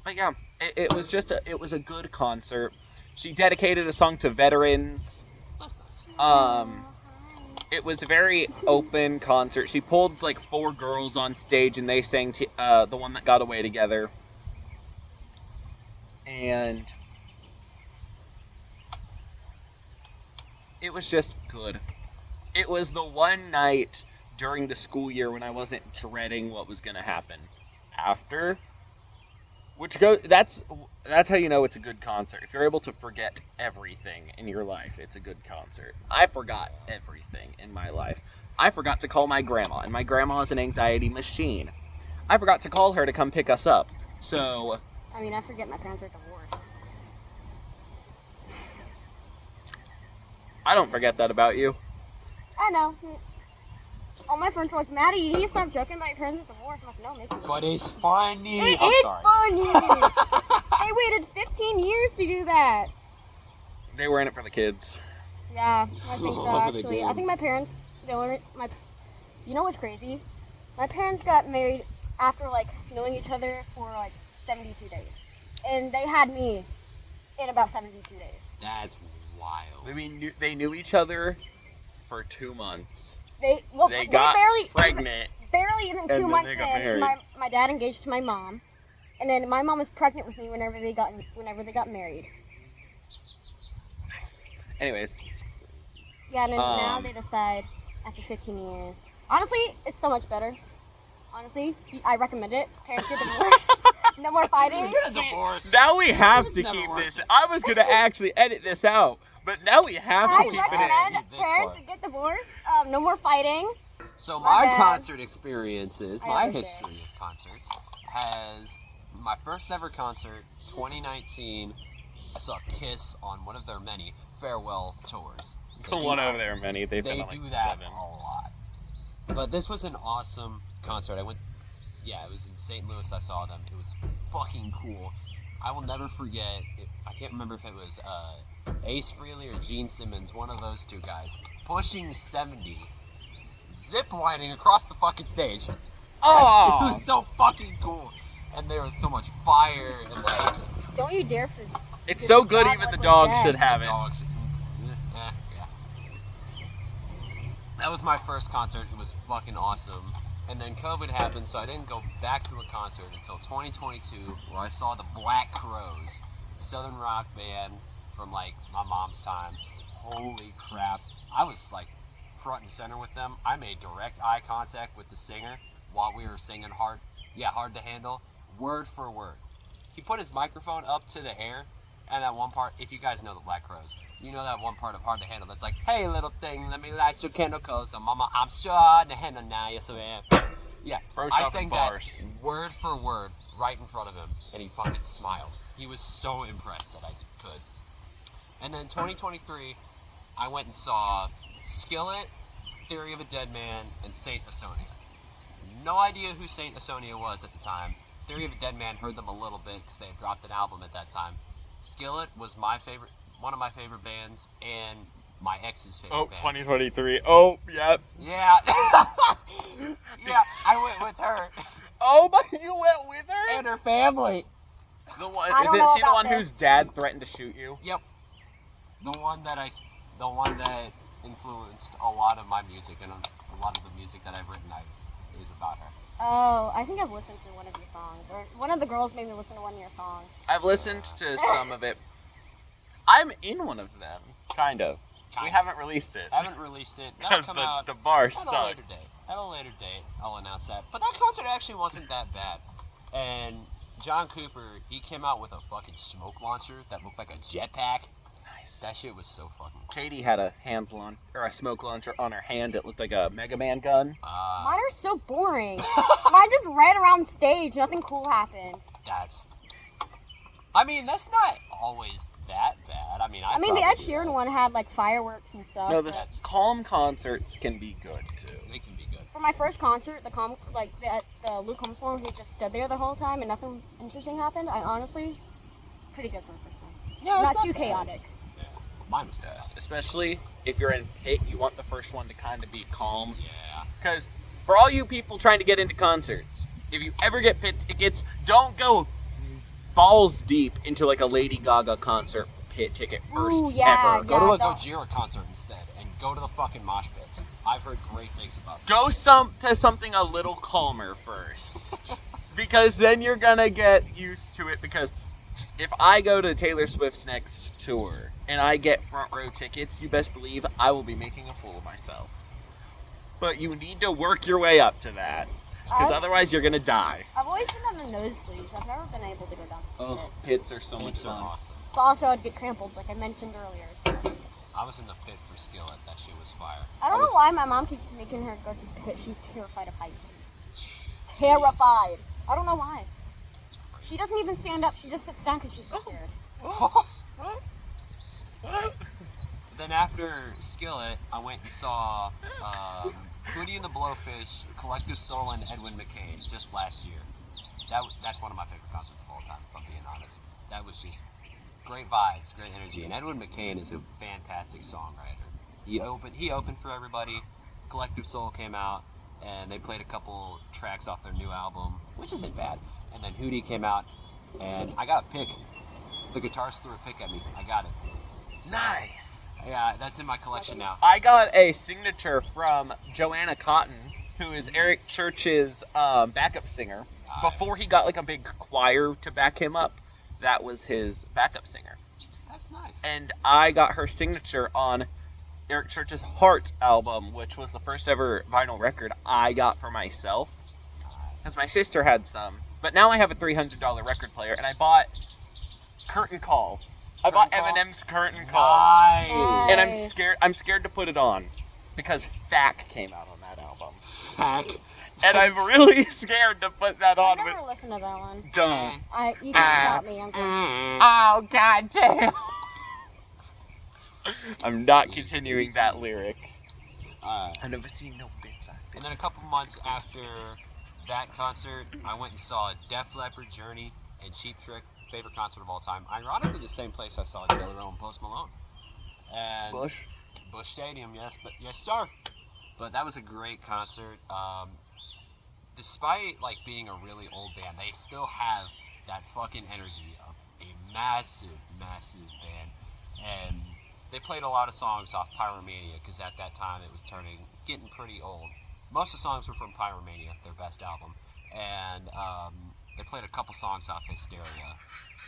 But yeah, it was just it was a good concert. She dedicated a song to veterans. That's nice. It was a very open concert. She pulled like 4 girls on stage and they sang The One That Got Away together. And it was just good. It was the one night during the school year when I wasn't dreading what was going to happen after, That's how you know it's a good concert. If you're able to forget everything in your life, it's a good concert. I forgot everything in my life. I forgot to call my grandma, and my grandma is an anxiety machine. I forgot to call her to come pick us up. So, I mean, I forget my parents are divorced. I don't forget that about you. I know. All my friends are like, Maddie, you need to stop joking about your parents' divorce. I'm like, no, make it. But it's funny. It I'm is sorry. funny. They waited 15 years to do that. They were in it for the kids. Yeah, I think so, Look at the actually. game. I think my parents, you know what's crazy? My parents got married after, like, knowing each other for, like, 72 days. And they had me in about 72 days. That's wild. I mean, they knew each other for 2 months. They got barely pregnant. Barely even 2 then months they got in, married. my dad engaged to my mom, and then my mom was pregnant with me whenever they got married. Nice. Anyways, Yeah, and then now they decide after 15 years. Honestly, it's so much better. Honestly, I recommend it. Parents get divorced. No more fighting. Just get a divorce. now we have It's to never keep worked. this. I was gonna actually edit this out, but now we have to I keep it in. recommend This parents part. get divorced. No more fighting. So My my bad. concert experiences, I my understand. history of concerts, has my first ever concert, 2019. I saw Kiss on one of their many farewell tours. The one over there, many. They've They been on do like that 7. a lot. But this was an awesome concert. It was in St. Louis. I saw them. It was fucking cool. I will never forget. I can't remember if it was Ace Frehley or Gene Simmons, one of those two guys, pushing 70, zip lining across the fucking stage. Oh! It was so fucking cool. And there was so much fire and like Don't you dare for. It's Dude, so it's good, not even like the we're dogs dead. should have it. dogs. Yeah. That was my first concert. It was fucking awesome. And then COVID happened, so I didn't go back to a concert until 2022, where I saw the Black Crowes, Southern rock band from like my mom's time. Holy crap! I was like front and center with them. I made direct eye contact with the singer while we were singing Hard to Handle, word for word. He put his microphone up to the air, and that one part, if you guys know the Black Crowes, you know that one part of Hard to Handle that's like, hey little thing, let me light your candle, cause mama, I'm sure to handle now, yes I am. Yeah, First I off, sang bars. that word for word right in front of him, and he fucking smiled. He was so impressed that I could. And then 2023, I went and saw Skillet, Theory of a Dead Man, and Saint Asonia. No idea who Saint Asonia was at the time. Theory of a Dead Man, heard them a little bit because they had dropped an album at that time. Skillet was one of my favorite bands, and my ex's favorite Oh, band. 2023. Oh, yep. Yeah. Yeah, I went with her Oh, my, you went with her? and her family. The one, I is don't it know she the about one this. whose dad threatened to shoot you? Yep. The one that influenced a lot of my music, and a lot of the music that I've written is about her. Oh, I think I've listened to one of your songs, or one of the girls made me listen to one of your songs. I've listened to some of it. I'm in one of them, kind of. We haven't released it. I haven't released it. That'll Because come out the bar at a sucked. later date. At a later date, I'll announce that. But that concert actually wasn't that bad. And John Cooper, he came out with a fucking smoke launcher that looked like a jetpack. Nice. That shit was so fucking cool. Katie had a a smoke launcher on her hand. It looked like a Mega Man gun. Mine are so boring. Mine just ran around stage. Nothing cool happened. That's not always that bad. I mean, I mean, the Ed Sheeran one had like fireworks and stuff. No, but the calm concerts can be good too. They can be good. for my first concert, the Luke Combs one, who just stood there the whole time and nothing interesting happened. I honestly, pretty good for the first one. Yeah, Not too chaotic. Mine was Yes, especially if you're in pit, you want the first one to kind of be calm. Yeah. Because for all you people trying to get into concerts, if you ever get pit tickets, don't go balls deep into like a Lady Gaga concert pit ticket first Ooh, yeah, ever. Go to a don't- Gojira concert instead, and go to the fucking mosh pits. I've heard great things about them. Go to something a little calmer first. Because then you're gonna get used to it. Because if I go to Taylor Swift's next tour and I get front row tickets, you best believe I will be making a fool of myself. But you need to work your way up to that. because otherwise you're gonna die. I've always been on the nosebleeds. I've never been able to go down to the pit. Pits are so much Pits are fun. awesome. But also, I'd get trampled, like I mentioned earlier. So. I was in the pit for Skillet. That shit was fire. I don't know why my mom keeps making her go to the pit. She's terrified of heights. Terrified. I don't know why. She doesn't even stand up. She just sits down because she's so scared. Then after Skillet, I went and saw Hootie and the Blowfish, Collective Soul, and Edwin McCain just last year. That's one of my favorite concerts of all time, if I'm being honest. That was just great vibes, great energy. And Edwin McCain is a fantastic songwriter. He opened for everybody. Collective Soul came out, and they played a couple tracks off their new album, which isn't bad. And then Hootie came out, and I got a pick. The guitarist threw a pick at me. I got it. So, Nice. yeah, that's in my collection now. I got a signature from Joanna Cotton, who is Eric Church's backup singer. Nice. Before he got like a big choir to back him up, that was his backup singer. That's nice. And I got her signature on Eric Church's Heart album, which was the first ever vinyl record I got for myself. Because my sister had some. But now I have a $300 record player, and I bought Curtain Call. I bought Curtain Call? Eminem's Curtain Call. Nice. And I'm scared to put it on. Because Fack came out on that album. Fack. And I'm really scared to put that I on. never listened to that one. Don't. You can't stop me. I'm good. Oh, god damn. I'm not continuing that lyric. I've never seen no bitch like And then a couple months after that concert, I went and saw Def Leppard, Journey, and Cheap Trick. Favorite concert of all time. Ironically, the same place I saw Jelly Roll and Post Malone. And Bush Stadium, yes sir. But that was a great concert. Despite like being a really old band, they still have that fucking energy of a massive band. And they played a lot of songs off Pyromania because at that time it was getting pretty old. Most of the songs were from Pyromania, their best album, and they played a couple songs off Hysteria.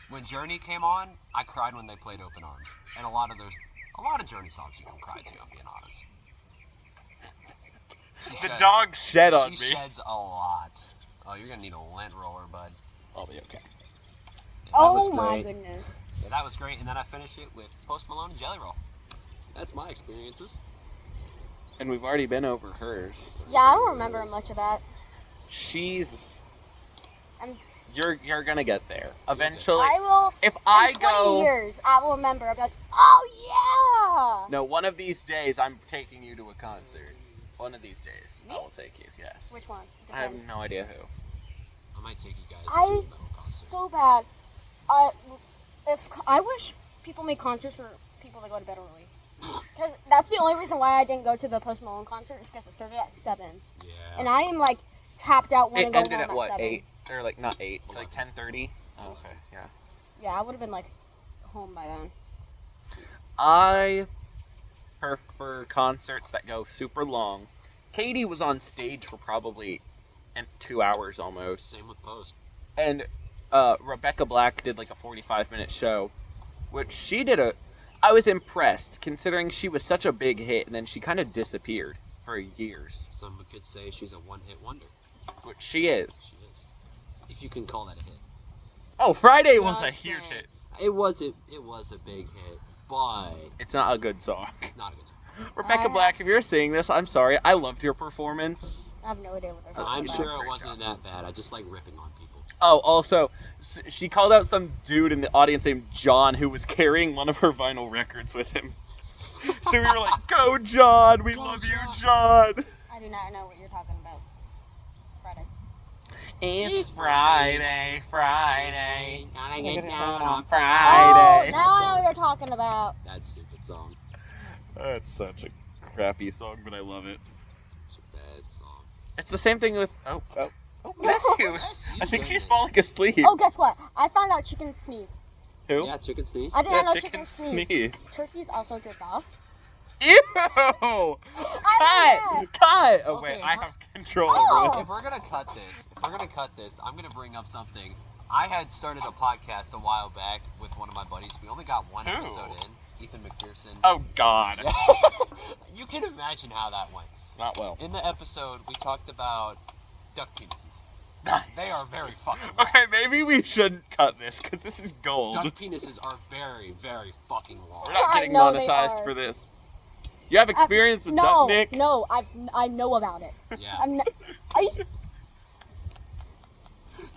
When Journey came on, I cried when they played Open Arms, and a lot of Journey songs you can cry to. I'm being honest. The dog shed on me. She sheds a lot. Oh, you're gonna need a lint roller, bud. I'll be okay. Yeah, that was Oh my great. goodness. Yeah, that was great, and then I finished it with Post Malone and Jelly Roll. That's my experiences. And we've already been over hers. Yeah, I don't remember much of that. She's. I'm- You're gonna get there eventually. I will. If In I 20 go, years, I will remember. I'll be like, oh no, one of these days I'm taking you to a concert. One of these days I Me? will take you. Yes. yeah. Which one? I have Depends. no idea who. I might take you guys I- to a metal concert. So bad. I wish people make concerts for people that go to bed early. Because that's the only reason why I didn't go to the Post Malone concert is because it started at 7. Yeah. And I am like tapped out when It I go ended home at what 7. 8 or like not 8, like 10:30. Oh, okay, yeah. Yeah, I would have been like home by then. I prefer concerts that go super long. Katie was on stage for probably 2 hours almost. Same with Post. And Rebecca Black did like a 45-minute show, which I was impressed considering she was such a big hit and then she kind of disappeared for years, Some could say she's a one-hit wonder. which she is. She is. If you can call that a hit. Oh, Friday was a Just huge saying. hit. It was a big hit, but It's not a good song. it's not a good song. Rebecca Black, if you're seeing this, I'm sorry. I loved your performance. I have no idea what they're talking I'm about. sure it Great wasn't that bad. I just like ripping on people. Oh, also, she called out some dude in the audience named John who was carrying one of her vinyl records with him. So we were like, "Go, John! We Go, love you, John." John!" I do not know what you're talking about. Friday. It's Friday. Gotta get down on Oh, Friday. now I know what you're talking about. That stupid song. That's such a crappy song, but I love it. It's a bad song. It's the same thing with bless you. Bless you, I think she's Brandon. falling asleep. Oh, guess what? I found out chicken sneeze. Who? Yeah, chicken sneeze. I didn't Yeah, know chicken chicken sneeze. sneeze. Turkeys also jerk off. Ew! I Cut! Oh Okay, wait, I if have control Oh! over it. If we're gonna cut this, I'm gonna bring up something. I had started a podcast a while back with one of my buddies. We only got one Who? episode in. Ethan McPherson. Oh God. You can imagine how that went. Not well. In the episode, we talked about Duck penises. Nice. They are very fucking long. Okay, maybe we shouldn't cut this because this is gold. Duck penises are very, very fucking long. We're not I getting know they monetized are. for this. You have experience with duck dick? No, I know about it. Yeah. I used to,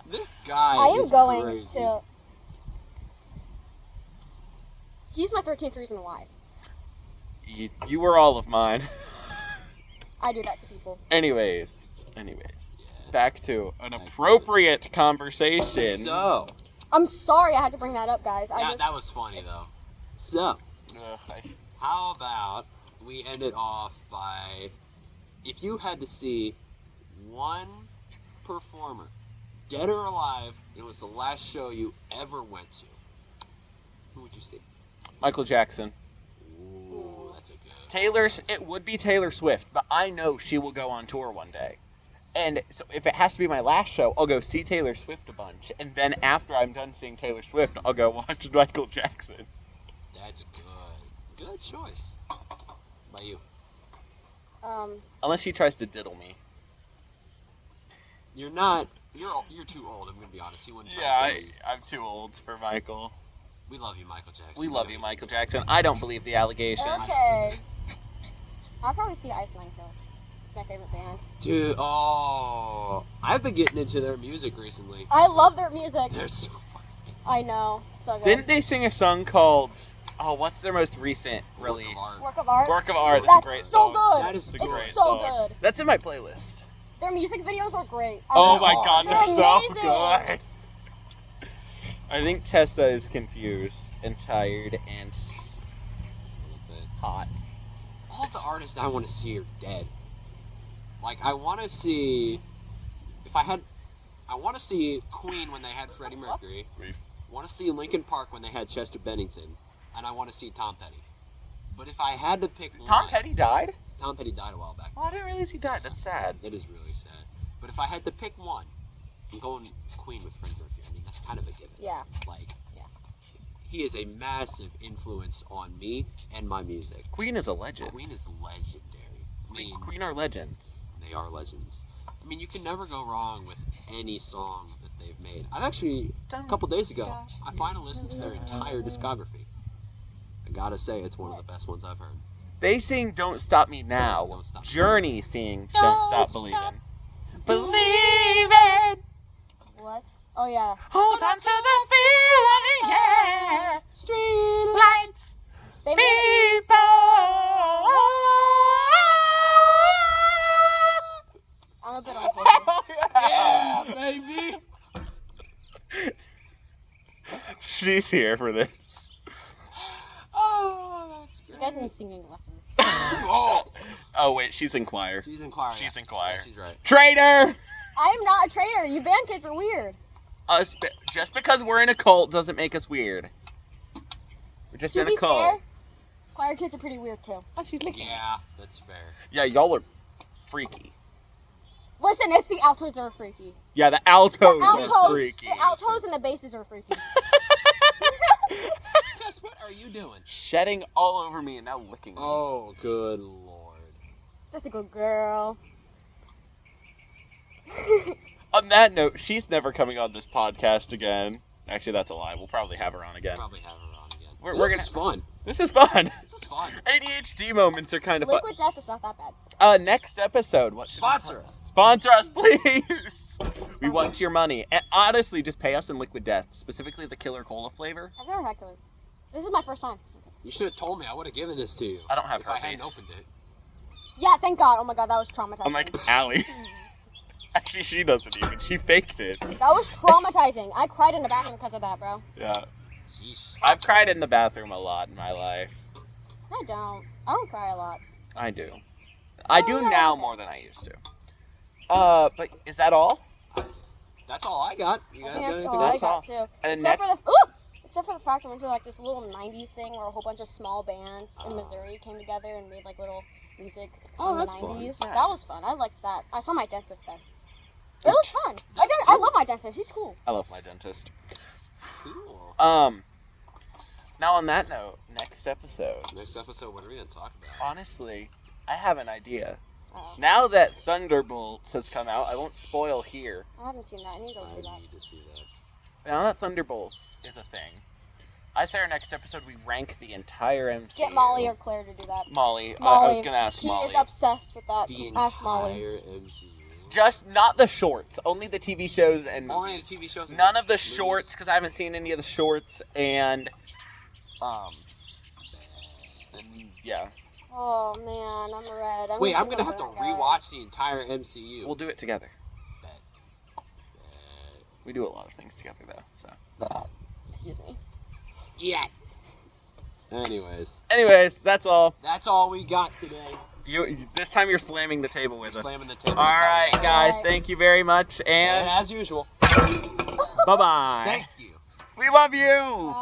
This guy I am is going crazy. to. He's my 13th reason why. You were all of mine. I do that to people. Anyways, Yeah. back to an Back to appropriate conversation. So, I'm sorry I had to bring that up, guys. that was funny though. So, how about we end it off by, if you had to see one performer, dead or alive, it was the last show you ever went to, who would you see? Michael Jackson. Ooh, that's a good. It would be Taylor Swift, but I know she will go on tour one day. And so if it has to be my last show, I'll go see Taylor Swift a bunch. And then after I'm done seeing Taylor Swift, I'll go watch Michael Jackson. That's good. Good choice. By you. Unless he tries to diddle me. You're not. You're too old. I'm gonna be honest. He wouldn't. Try Yeah, to do you. I'm too old for Michael. We love you, Michael Jackson. We love you, Michael Jackson. I don't believe the allegations. Okay. I'll probably see Ice Nine Kills. It's my favorite band. Dude, I've been getting into their music recently. I love their music. They're so fucking I know. So good. Didn't they sing a song called, what's their most recent release? Work of art. Work of Art. That's a great so song. good. That is It's a It's great so song. good. That's in my playlist. Their music videos are great. Oh my god, They're they're so amazing. good. I think Tessa is confused and tired and hot. All the artists I want to see are dead. Like, I want to see. I want to see Queen when they had Freddie Mercury. I want to see Linkin Park when they had Chester Bennington. And I want to see Tom Petty. But if I had to pick one. Tom Petty died? Tom Petty died a while back. Oh, I didn't realize he died. That's sad. It is really sad. But if I had to pick one, I'm going Queen with Freddie Mercury. I mean, that's kind of a given. Yeah. Like, Yeah. he is a massive influence on me and my music. Queen is a legend. Queen is legendary. I mean, Queen are legends. they are legends. I mean, you can never go wrong with any song that they've made. I've actually, a couple days ago, I finally listened to their entire discography. I gotta say, it's one of the best ones I've heard. They sing Don't Stop Me Now. Don't Stop Me. Journey sings Don't Stop Believing. Stop Believing! What? Oh yeah. Hold on to the feel of the air. Street Lights. They made, People. I'm a bit uncultured. Yeah, baby! She's here for this. Oh, that's You great. guys need singing lessons. Oh! Oh wait, she's in choir. She's in choir. She's yeah. in choir. Yeah, she's right. Traitor! I am not a traitor. You band kids are weird. Just because we're in a cult doesn't make us weird. We're just To in a be cult. fair, choir kids are pretty weird too. Oh, she's licking it. Yeah, that's fair. Yeah, y'all are freaky. Listen, it's the altos that are freaky. Yeah, the altos, The are altos, freaky. the altos and the basses are freaky. Tess, what are you doing? Shedding all over me and now licking me. Oh, good lord. Just a good girl. On that note, she's never coming on this podcast again. Actually, that's a lie. We'll probably have her on again. Probably have her on again. We're This gonna- is fun. This is fun. This is fun. ADHD moments are kind of fun. Liquid Death is not that bad. Next episode, what should we Sponsor call it? us. Sponsor us, please. We want your money. And honestly, just pay us in Liquid Death, specifically the Killer Cola flavor. I've never had killer. This is my first time. You should have told me. I would have given this to you. I don't have if I hadn't herpes. opened it. Yeah, thank God. Oh my God, that was traumatizing. I'm like, Allie. Actually, she doesn't even. She faked it. That was traumatizing. I cried in the bathroom because of that, bro. Yeah. Jeez. I've cried in the bathroom a lot in my life. I don't. I don't cry a lot. I do. I do yeah, now okay. more than I used to. But is that all? That's all I got. You I guys think got that's anything all I else? got too. And Except for the except for the fact I went to like this little '90s thing where a whole bunch of small bands in Missouri came together and made like little music Oh, in that's the fun. '90s. Yeah. That was fun. I liked that. I saw my dentist there. It was fun. I love my dentist. He's cool. I love my dentist. Cool. Now on that note, next episode. Next episode, what are we going to talk about? Honestly, I have an idea. Oh, Now that Thunderbolts has come out, I won't spoil here. I haven't seen that. I need to go see that. I need to see that. Now that Thunderbolts is a thing, I say our next episode we rank the entire MCU. Get Molly or Claire to do that. Molly. I Molly. was gonna ask She Molly. is obsessed with that. The Ask Molly. entire MCU. Just not the shorts, only the TV shows and Only movies. the TV shows. and None of the movies. shorts because I haven't seen any of the shorts and yeah, Oh man, I'm red. Wait, I'm gonna gonna have to burn, guys. rewatch the entire MCU. we'll do it together. Bet. We do a lot of things together though. So. Excuse me. Yeah. Anyways, That's all. that's all we got today. You this time you're slamming the table with us. Slamming the table. All right, guys. Alright. Thank you very much, And and as usual, bye bye. thank you. We love you.